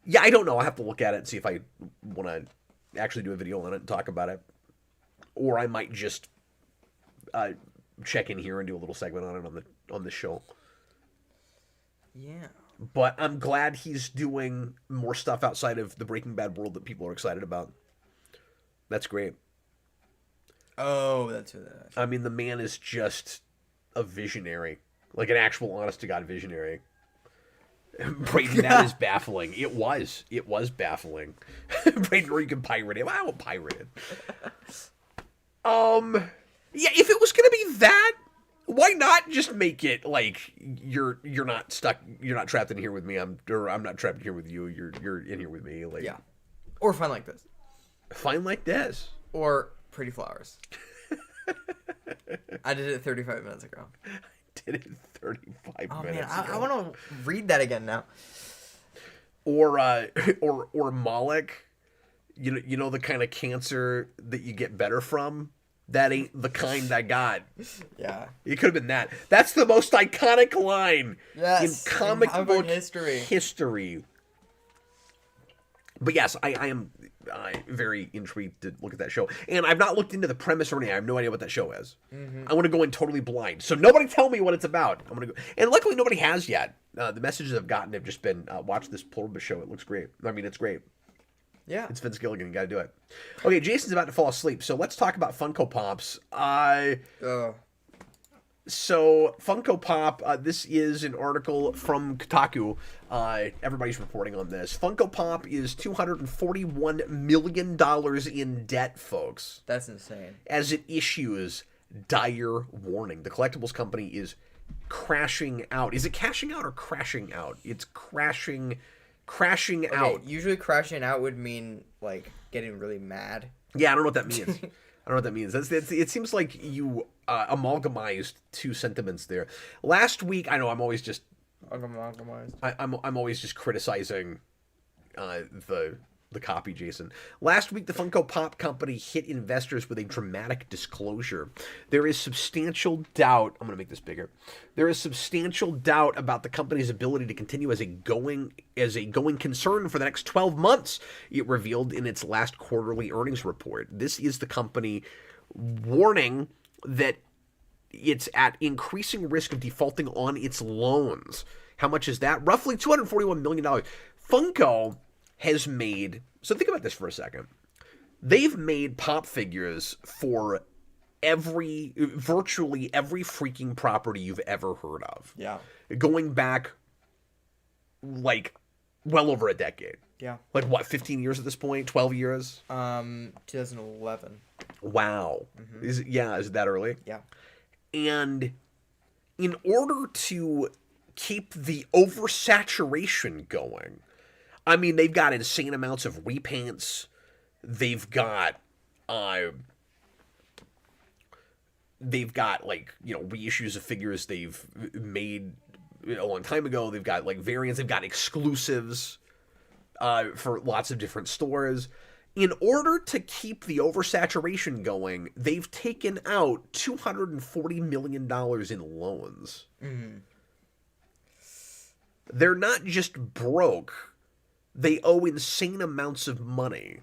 Yeah, I don't know. I'll have to look at it and see if I want to actually do a video on it and talk about it. Or I might just check in here and do a little segment on it on the show. Yeah. But I'm glad he's doing more stuff outside of the Breaking Bad world that people are excited about. That's great. Oh, that's who that is. I mean, the man is just a visionary. Like an actual honest-to-God visionary. Brayden, that is baffling. It was baffling. Brayden, or you can pirate it. I will pirate it. Yeah, if it was going to be that, why not just make it like you're not stuck, you're not trapped in here with me. I'm not trapped in here with you. You're in here with me. Like, yeah, or Fine Like This. Fine Like This. Or Pretty Flowers. I did it 35 minutes ago. I did it 35 minutes man, ago. I want to read that again now. Or Moloch. You know the kind of cancer that you get better from. That ain't the kind I got. Yeah. It could have been that. That's the most iconic line in comic book history. But yes, I am very intrigued to look at that show. And I've not looked into the premise or anything. I have no idea what that show is. Mm-hmm. I want to go in totally blind. So nobody tell me what it's about. I'm going to go. And luckily nobody has yet. The messages I've gotten have just been, watch this Pluribus show. It looks great. I mean, it's great. Yeah. It's Vince Gilligan. You got to do it. Okay, Jason's about to fall asleep. So let's talk about Funko Pops. So Funko Pop, this is an article from Kotaku. Everybody's reporting on this. Funko Pop is $241 million in debt, folks. That's insane. As it issues dire warning. The collectibles company is crashing out. Is it cashing out or crashing out? It's crashing out. Usually crashing out would mean, like, getting really mad. Yeah, I don't know what that means. It seems like you amalgamized two sentiments there. Last week, I know I'm always just... Amalgamized. I'm always just criticizing the the copy, Jason. Last week, the Funko Pop company hit investors with a dramatic disclosure. There is substantial doubt. I'm going to make this bigger. There is substantial doubt about the company's ability to continue as a going concern for the next 12 months. It revealed in its last quarterly earnings report. This is the company warning that it's at increasing risk of defaulting on its loans. How much is that? Roughly $241 million. Funko has made, so think about this for a second. They've made pop figures for virtually every freaking property you've ever heard of. Yeah. Going back, like, well over a decade. Yeah. Like, what, 15 years at this point? 12 years? 2011. Wow. Mm-hmm. Is it that early? Yeah. And in order to keep the oversaturation going, I mean, they've got insane amounts of repaints. They've got like, you know, reissues of figures they've made a long time ago. They've got like variants. They've got exclusives for lots of different stores. In order to keep the oversaturation going, they've taken out $240 million in loans. Mm-hmm. They're not just broke. They owe insane amounts of money.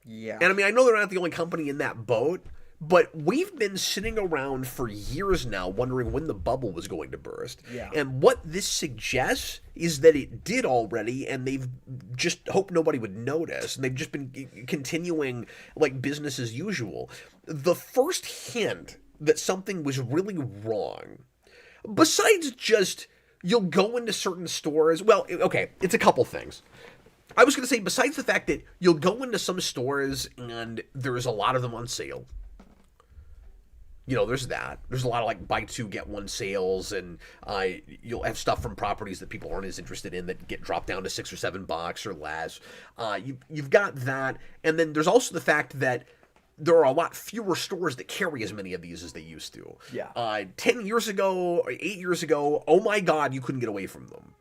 Yeah. And I mean, I know they're not the only company in that boat, but we've been sitting around for years now wondering when the bubble was going to burst. Yeah. And what this suggests is that it did already, and they've just hoped nobody would notice. And they've just been continuing like business as usual. The first hint that something was really wrong, besides just you'll go into certain stores. Well, okay, it's a couple things. I was going to say, besides the fact that you'll go into some stores and there's a lot of them on sale. You know, there's that. There's a lot of like buy two, get one sales, and you'll have stuff from properties that people aren't as interested in that get dropped down to $6 or $7 or less. You've got that. And then there's also the fact that there are a lot fewer stores that carry as many of these as they used to. Yeah. 10 years ago, or 8 years ago, oh my God, you couldn't get away from them.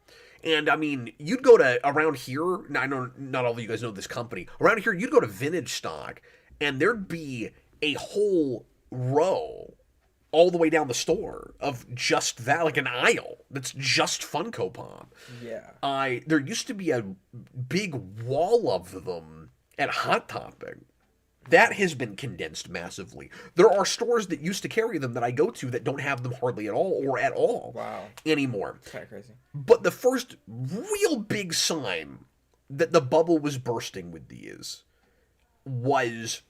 And I mean, you'd go to around here, now I know not all of you guys know this company, around here you'd go to Vintage Stock, and there'd be a whole row all the way down the store of just that, like an aisle that's just Funko Pop. Yeah. There used to be a big wall of them at Hot Topic. That has been condensed massively. There are stores that used to carry them that I go to that don't have them hardly at all or at all anymore. Kind of crazy. But the first real big sign that the bubble was bursting with these was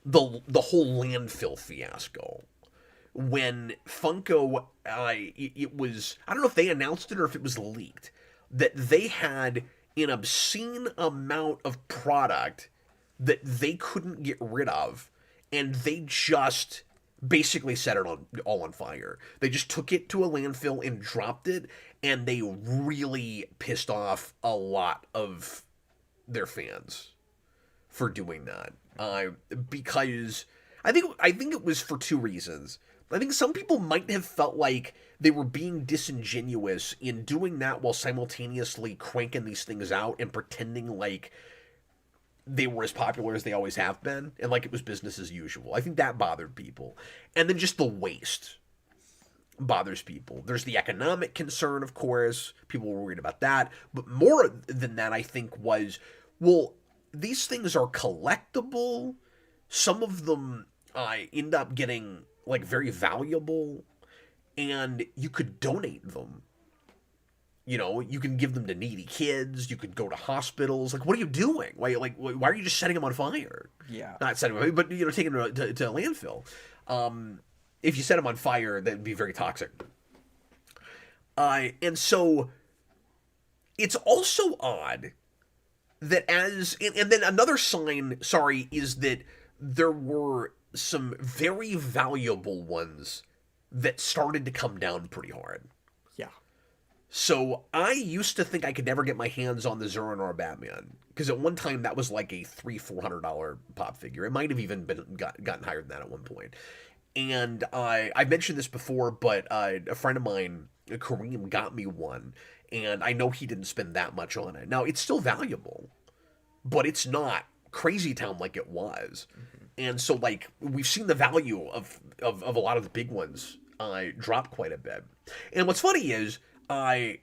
the whole landfill fiasco. When Funko, it was, I don't know if they announced it or if it was leaked, that they had an obscene amount of product that they couldn't get rid of, and they just basically set it all on fire. They just took it to a landfill and dropped it, and they really pissed off a lot of their fans for doing that. Because I think it was for two reasons. I think some people might have felt like they were being disingenuous in doing that while simultaneously cranking these things out and pretending like they were as popular as they always have been, and like it was business as usual. I think that bothered people. And then just the waste bothers people. There's the economic concern, of course. People were worried about that. But more than that, I think, was, well, these things are collectible. Some of them end up getting, like, very valuable, and you could donate them. You know, you can give them to needy kids. You could go to hospitals. Like, what are you doing? Why are you just setting them on fire? Yeah. Not setting them on fire, but, you know, taking them to a landfill. If you set them on fire, that would be very toxic. And so it's also odd that and then another sign, is that there were some very valuable ones that started to come down pretty hard. Yeah. So I used to think I could never get my hands on the Zurn or Batman, because at one time that was like a $300-$400 pop figure. It might have even gotten higher than that at one point. And I mentioned this before, but a friend of mine, Kareem, got me one, and I know he didn't spend that much on it. Now, it's still valuable, but it's not crazy town like it was. And so, like, we've seen the value of a lot of the big ones drop quite a bit. And what's funny is, I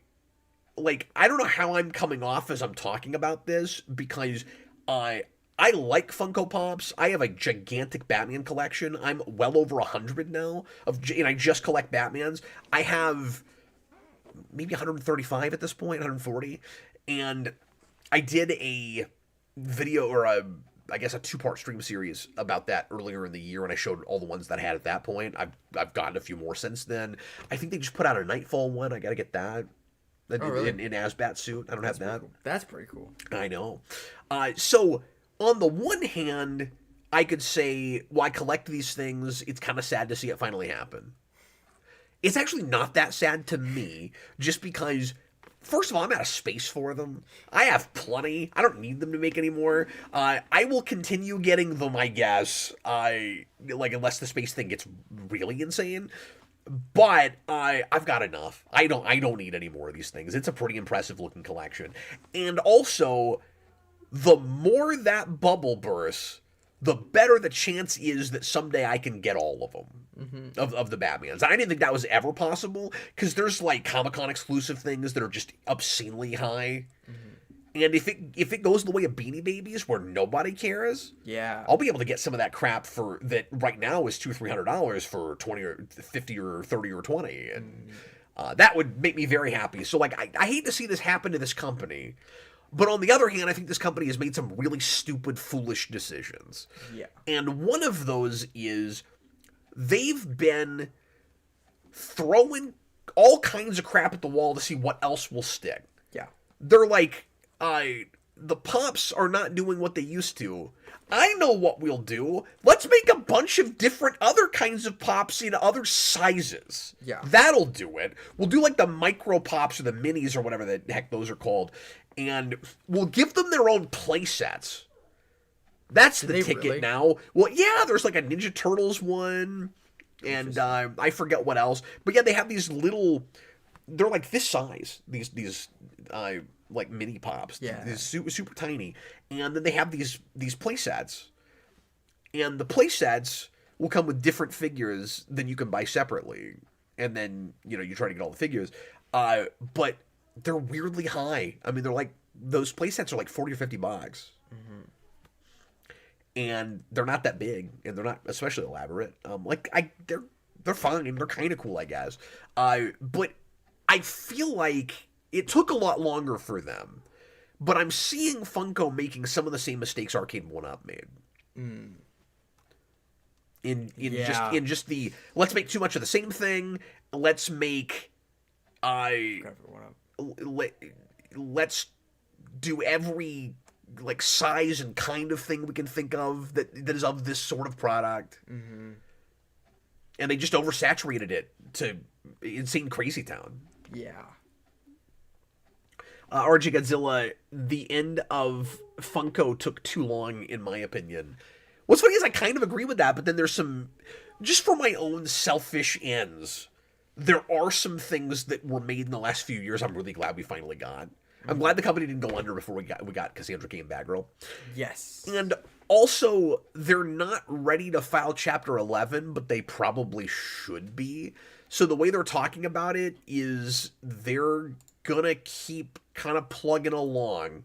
don't know how I'm coming off as I'm talking about this, because I like Funko Pops. I have a gigantic Batman collection. I'm well over 100 now, and I just collect Batmans. I have maybe 135 at this point, 140. And I did a video, or I guess a 2-part stream series about that earlier in the year, and I showed all the ones that I had at that point. I've gotten a few more since then. I think they just put out a Nightfall one. I gotta get that. Really? In Asbat suit. I don't have that. Cool. That's pretty cool. I know. So, on the one hand, I could say, well, I collect these things. It's kind of sad to see it finally happen. It's actually not that sad to me, just because, first of all, I'm out of space for them. I have plenty. I don't need them to make any more. I will continue getting them, I guess, unless the space thing gets really insane. But I've got enough. I don't need any more of these things. It's a pretty impressive looking collection. And also, the more that bubble bursts, the better the chance is that someday I can get all of them, of the Batmans. I didn't think that was ever possible, because there's like Comic-Con exclusive things that are just obscenely high. And if it goes the way of Beanie Babies, where nobody cares, yeah, I'll be able to get some of that crap for that right now is $200-300 for 20 or 50 or 30 or 20, and that would make me very happy. So like I hate to see this happen to this company, but on the other hand, I think this company has made some really stupid, foolish decisions. Yeah, and one of those is they've been throwing all kinds of crap at the wall to see what else will stick. yeah, They're like, the Pops are not doing what they used to. I know what we'll do. Let's make a bunch of different other kinds of Pops in other sizes. Yeah. That'll do it. We'll do like the micro Pops or the minis or whatever the heck those are called. And we'll give them their own play sets. That's the ticket really? now. Well, yeah, there's like a Ninja Turtles one. And I forget what else. But yeah, they have these little... They're like this size. These like mini Pops. Yeah. These super tiny. And then they have these play sets. And the play sets will come with different figures than you can buy separately. And then, you try to get all the figures. But they're weirdly high. I mean, they're like, those play sets are like $40 or $50. And they're not that big. And they're not especially elaborate. They're fine. They're kind of cool, I guess. But I feel like it took a lot longer for them, but I'm seeing Funko making some of the same mistakes Arcade 1-Up made. In just the let's make too much of the same thing. Let's make let's do every like size and kind of thing we can think of that is of this sort of product. And they just oversaturated it to insane crazy town. yeah. RG Godzilla, the end of Funko took too long, in my opinion. What's funny is I kind of agree with that, but then there's some, just for my own selfish ends, there are some things that were made in the last few years I'm really glad we finally got. I'm glad the company didn't go under before we got Cassandra K and Batgirl. Yes. And also, they're not ready to file Chapter 11, but they probably should be. So the way they're talking about it is they're gonna keep kind of plugging along,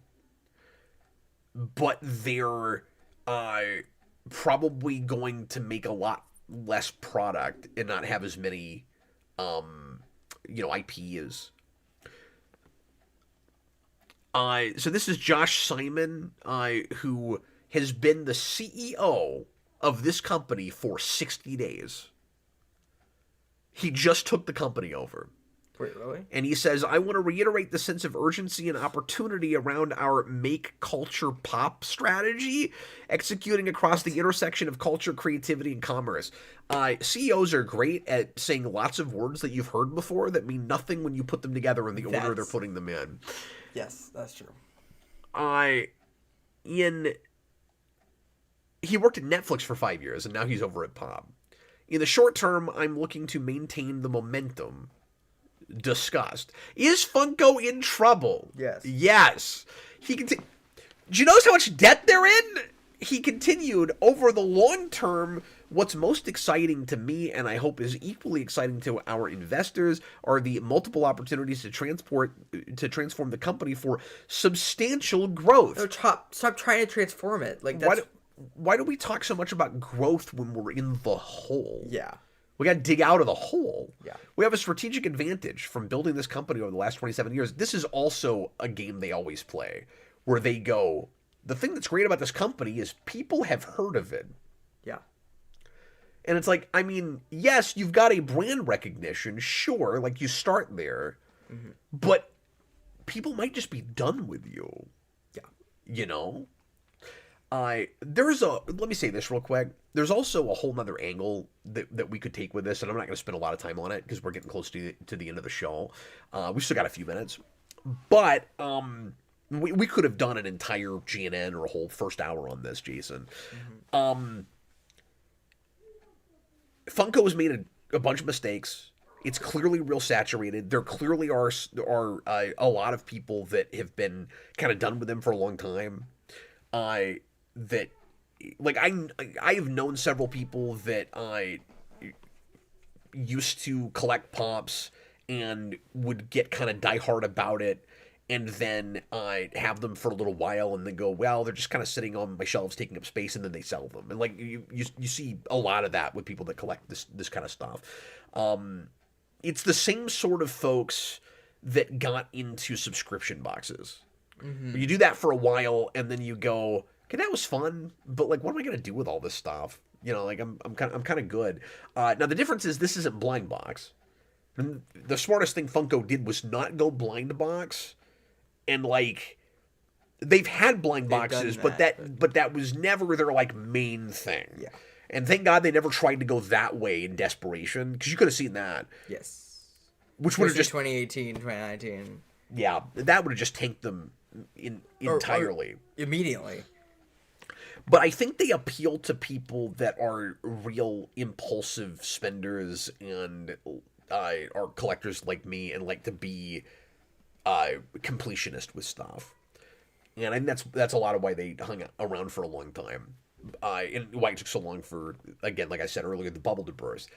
but they're probably going to make a lot less product and not have as many IPs. So this is Josh Simon, who has been the CEO of this company for 60 days. He just took the company over. Wait, really? And he says, I want to reiterate the sense of urgency and opportunity around our make culture pop strategy, executing across the intersection of culture, creativity, and commerce. CEOs are great at saying lots of words that you've heard before that mean nothing when you put them together in the order they're putting them in. Yes, that's true. He worked at Netflix for 5 years, and now he's over at Pop. In the short term, I'm looking to maintain the momentum, discussed. Is Funko in trouble? Yes. Yes. Do you notice how much debt they're in? He continued, over the long term, what's most exciting to me, and I hope is equally exciting to our investors, are the multiple opportunities to transform the company for substantial growth. No, stop trying to transform it. Like, that's... Why do we talk so much about growth when we're in the hole? Yeah. We got to dig out of the hole. Yeah. We have a strategic advantage from building this company over the last 27 years. This is also a game they always play, where they go, the thing that's great about this company is people have heard of it. Yeah. And it's like, I mean, yes, you've got a brand recognition, sure, like you start there, but people might just be done with you. Yeah. You know? Let me say this real quick. There's also a whole nother angle that we could take with this, and I'm not going to spend a lot of time on it because we're getting close to the end of the show. We still got a few minutes. But we could have done an entire GNN or a whole first hour on this, Jason. Funko has made a bunch of mistakes. It's clearly real saturated. There clearly are a lot of people that have been kind of done with them for a long time. That, like, I have known several people that I used to collect Pops and would get kind of diehard about it, and then I have them for a little while and then go, well, they're just kind of sitting on my shelves taking up space, and then they sell them. And like you see a lot of that with people that collect this kind of stuff. It's the same sort of folks that got into subscription boxes. You do that for a while, and then you go, okay, that was fun, but like, what am I gonna do with all this stuff? You know, like I'm kind of good. Now the difference is this isn't blind box. And the smartest thing Funko did was not go blind box, and like they've had blind boxes, but that was never their like main thing. Yeah. And thank God they never tried to go that way in desperation, because you could have seen that. Yes. Which would have just 2018, 2019. Yeah, that would have just tanked them entirely. Or immediately. But I think they appeal to people that are real impulsive spenders and are collectors like me and like to be completionist with stuff. And I think that's a lot of why they hung around for a long time. And why it took so long for, again, like I said earlier, the bubble to burst.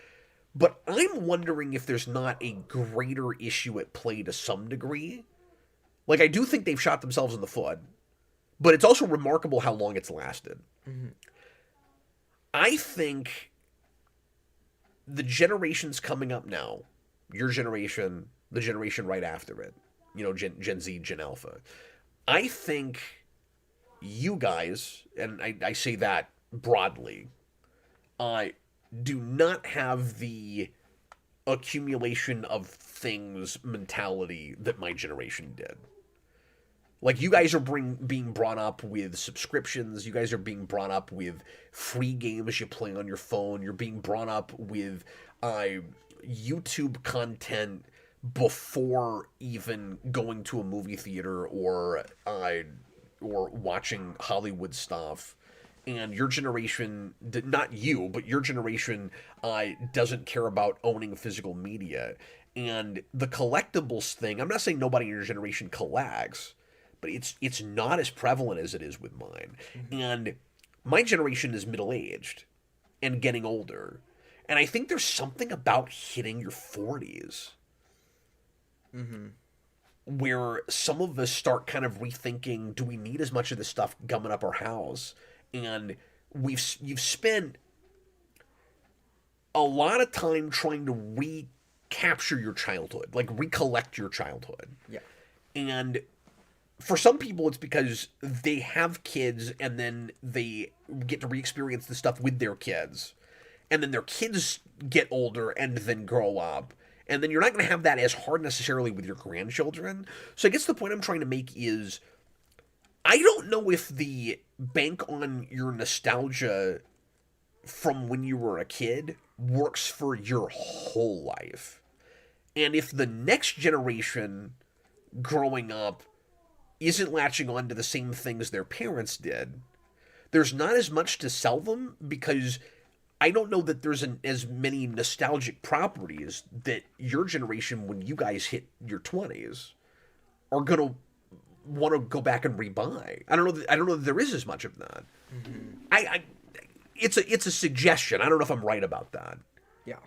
But I'm wondering if there's not a greater issue at play to some degree. Like, I do think they've shot themselves in the foot, but it's also remarkable how long it's lasted. I think the generations coming up now, your generation, the generation right after it, you know, Gen Z, Gen Alpha, I think you guys, and I say that broadly, do not have the accumulation of things mentality that my generation did. Like, you guys are being brought up with subscriptions. You guys are being brought up with free games you play on your phone. You're being brought up with YouTube content before even going to a movie theater or watching Hollywood stuff. And your generation, not you, but your generation doesn't care about owning physical media. And the collectibles thing, I'm not saying nobody in your generation collects, but it's not as prevalent as it is with mine. And my generation is middle-aged and getting older. And I think there's something about hitting your 40s where some of us start kind of rethinking, do we need as much of this stuff gumming up our house? And you've spent a lot of time trying to recapture your childhood, like recollect your childhood. Yeah. And for some people, it's because they have kids and then they get to re-experience the stuff with their kids. And then their kids get older and then grow up. And then you're not going to have that as hard necessarily with your grandchildren. So I guess the point I'm trying to make is, I don't know if the bank on your nostalgia from when you were a kid works for your whole life. And if the next generation growing up isn't latching on to the same things their parents did, there's not as much to sell them, because I don't know that there's as many nostalgic properties that your generation, when you guys hit your 20s, are gonna want to go back and rebuy. I don't know that there is as much of that. It's a suggestion. I don't know if I'm right about that. Yeah.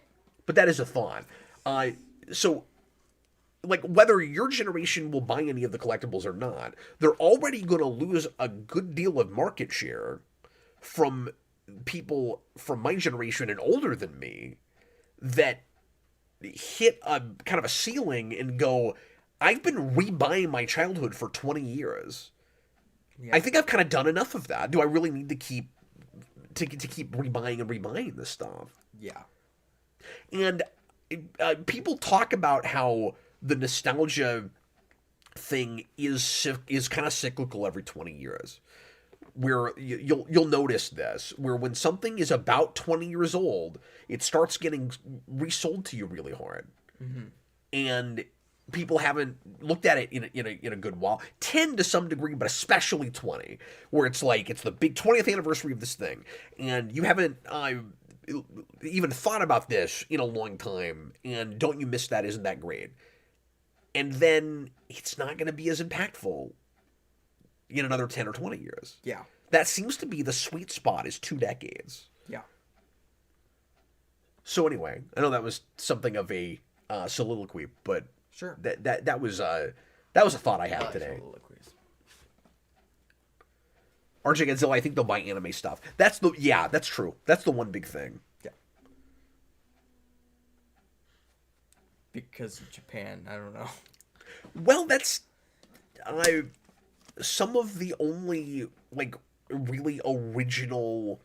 But that is a thought. So, like, whether your generation will buy any of the collectibles or not, they're already going to lose a good deal of market share from people from my generation and older than me that hit a kind of a ceiling and go, I've been rebuying my childhood for 20 years. Yeah. I think I've kind of done enough of that. Do I really need to keep rebuying and rebuying this stuff? Yeah. And people talk about how the nostalgia thing is kind of cyclical every 20 years. Where you'll notice this, where when something is about 20 years old, it starts getting resold to you really hard, and people haven't looked at it in a good while. 10 to some degree, but especially 20, where it's like it's the big 20th anniversary of this thing, and you haven't even thought about this in a long time, and don't you miss that? Isn't that great? And then it's not going to be as impactful in another 10 or 20 years. Yeah. That seems to be the sweet spot, is 2 decades. Yeah. So anyway, I know that was something of a soliloquy, but sure. That was a thought I had today. Soliloquies. RJ Godzilla, I think they'll buy anime stuff. That's true. That's the one big thing. Yeah. Because of Japan, I don't know. Well, that's some of the only, like, really original,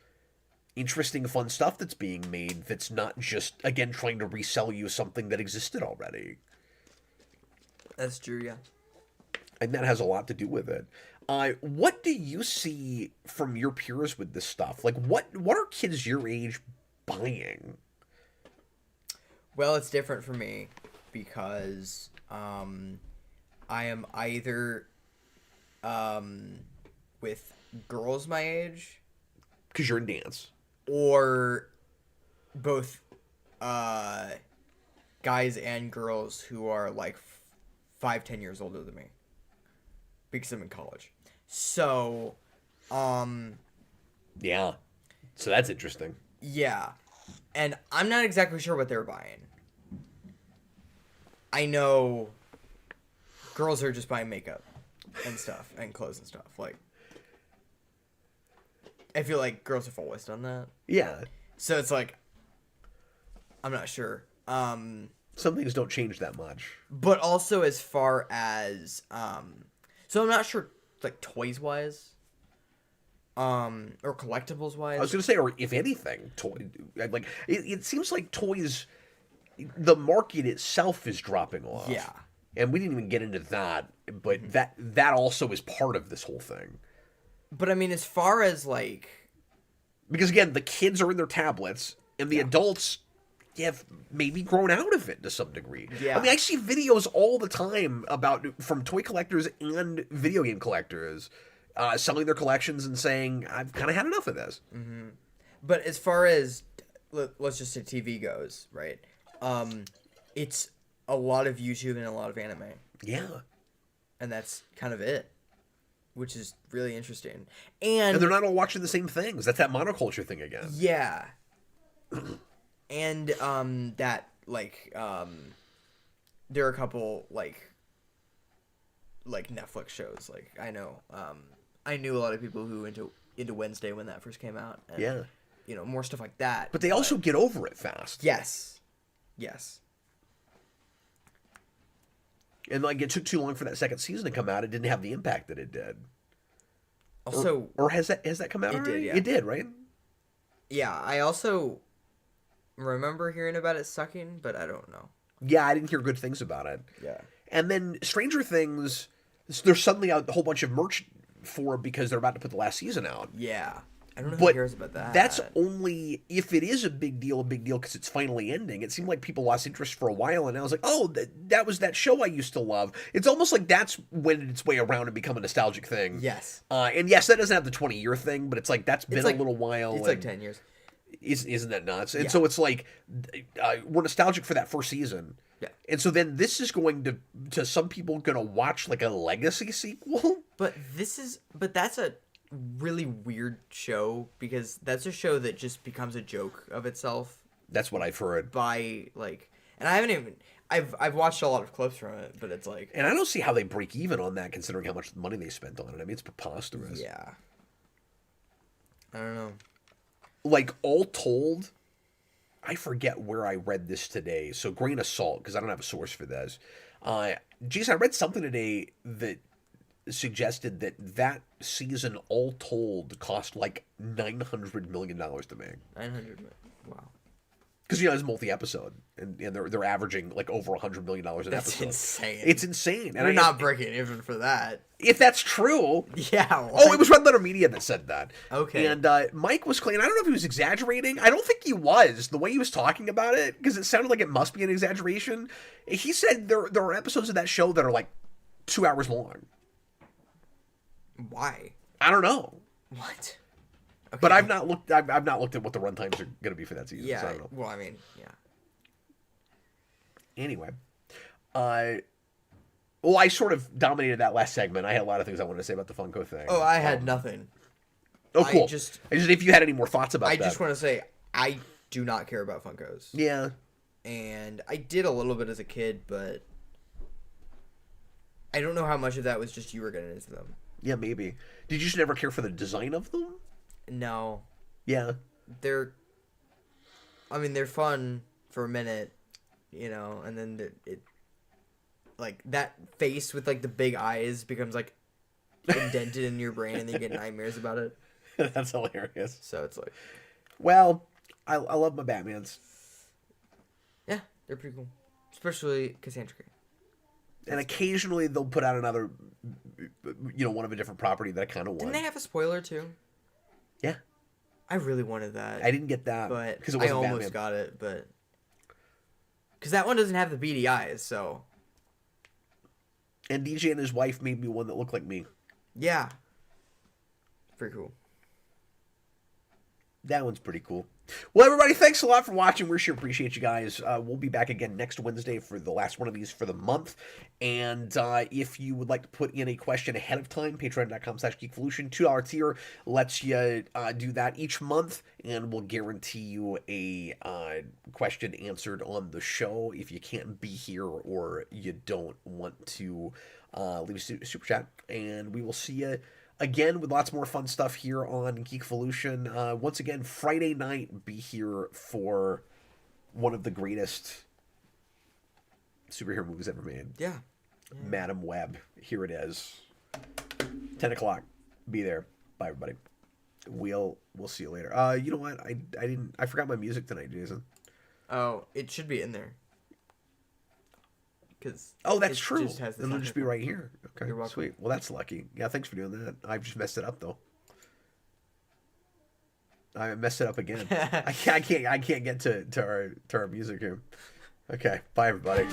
interesting, fun stuff that's being made that's not just, again, trying to resell you something that existed already. That's true, yeah. And that has a lot to do with it. What do you see from your peers with this stuff? Like, what are kids your age buying? Well, it's different for me because I am either with girls my age, because you're in dance, or both guys and girls who are like 5-10 years older than me, because I'm in college. So yeah, so that's interesting. Yeah, and I'm not exactly sure what they're buying. I know girls are just buying makeup and stuff and clothes and stuff. Like, I feel like girls have always done that. Yeah. So it's like, I'm not sure. Some things don't change that much. But also as far as so I'm not sure, like, toys wise, or collectibles wise. I was gonna say, or if anything, like it seems like toys, the market itself is dropping off. Yeah. And we didn't even get into that, but that also is part of this whole thing. But I mean, as far as like, because again, the kids are in their tablets, and the adults have maybe grown out of it to some degree. Yeah. I mean, I see videos all the time from toy collectors and video game collectors selling their collections and saying, I've kind of had enough of this. Mm-hmm. But as far as, let's just say TV goes, right? It's a lot of YouTube and a lot of anime. Yeah. And that's kind of it, which is really interesting. And they're not all watching the same things. That's that monoculture thing again. Yeah. And that, like, there are a couple like Netflix shows. Like, I know, I knew a lot of people who into Wednesday when that first came out. And, yeah. You know, more stuff like that. But they also get over it fast. Yes. Yes. And like, it took too long for that second season to come out. It didn't have the impact that it did. Also, or has that come out it already? Did, yeah. It did, right? Yeah, I also remember hearing about it sucking, but I don't know. Yeah, I didn't hear good things about it. Yeah. And then Stranger Things, there's suddenly a whole bunch of merch for it because they're about to put the last season out. Yeah. I don't know who cares about that. That's only if it is a big deal because it's finally ending. It seemed like people lost interest for a while, and I was like, oh, that was that show I used to love. It's almost like that's wended its way around and become a nostalgic thing. Yes. And yes, that doesn't have the 20-year thing, but it's like that's been a little while. It's like 10 years. Isn't that nuts? And Yeah. so it's like we're nostalgic for that first season. Yeah. And so then this is going to some people going to watch like a legacy sequel. But that's a really weird show because that's a show that just becomes a joke of itself That's what I've heard. by like, and I haven't even, I've watched a lot of clips from it, but it's like, And I don't see how they break even on that considering how much money they spent on it. I mean, it's preposterous. yeah. I don't know. Like, all told, I forget where I read this today, so grain of salt, because I don't have a source for this. Jason, I read something today that suggested that season, all told, cost like $900 million to make. 900 million. Wow. Because, it's multi-episode, and they're averaging like over $100 million an That's episode. insane. It's insane. And We're not breaking even for that. If that's true... Yeah. Oh, it was Red Letter Media that said that. Okay. And Mike was claiming, I don't know if he was exaggerating. I don't think he was, the way he was talking about it, because it sounded like it must be an exaggeration. He said there are episodes of that show that are like 2 hours long. Why? I don't know. What? Okay. But I've not looked at what the runtimes are going to be for that season. Yeah. So I don't know. Well, I mean, yeah. Anyway. Well, I sort of dominated that last segment. I had a lot of things I wanted to say about the Funko thing. Oh, I had nothing. Oh, cool. I just if you had any more thoughts about that. I just want to say I do not care about Funkos. Yeah. And I did a little bit as a kid, but I don't know how much of that was just you were getting into them. Yeah, maybe. Did you just never care for the design of them? No. Yeah. They're fun for a minute, and then it like that face with like the big eyes becomes like indented in your brain and then you get nightmares about it. That's hilarious. So it's like, well, I love my Batmans. yeah, they're pretty cool. Especially Cassandra Cain. And occasionally they'll put out another, one of a different property that I kind of want. Didn't they have a spoiler too? Yeah. I really wanted that. I didn't get that. But because it I wasn't almost Batman. got it, but because that one doesn't have the beady eyes, so. And DJ and his wife made me one that looked like me. Yeah. Pretty cool. That one's pretty cool. Well, everybody, thanks a lot for watching. We sure appreciate you guys. We'll be back again next Wednesday for the last one of these for the month. And if you would like to put in a question ahead of time, patreon.com/geekvolution, $2 tier lets you do that each month, and we'll guarantee you a question answered on the show if you can't be here or you don't want to leave a super chat. And we will see you again with lots more fun stuff here on Geekvolution. Once again, Friday night, be here for one of the greatest superhero movies ever made. Yeah. Madam Web. Here it is. 10 o'clock. Be there. Bye, everybody. We'll see you later. You know what? I forgot my music tonight, Jason. Oh, it should be in there. Oh, that's true. Just has the It'll just be right here. Okay, You're welcome. sweet. Well, that's lucky. Yeah, thanks for doing that. I've just messed it up though. I messed it up again. I can't get to our music here. Okay, bye everybody.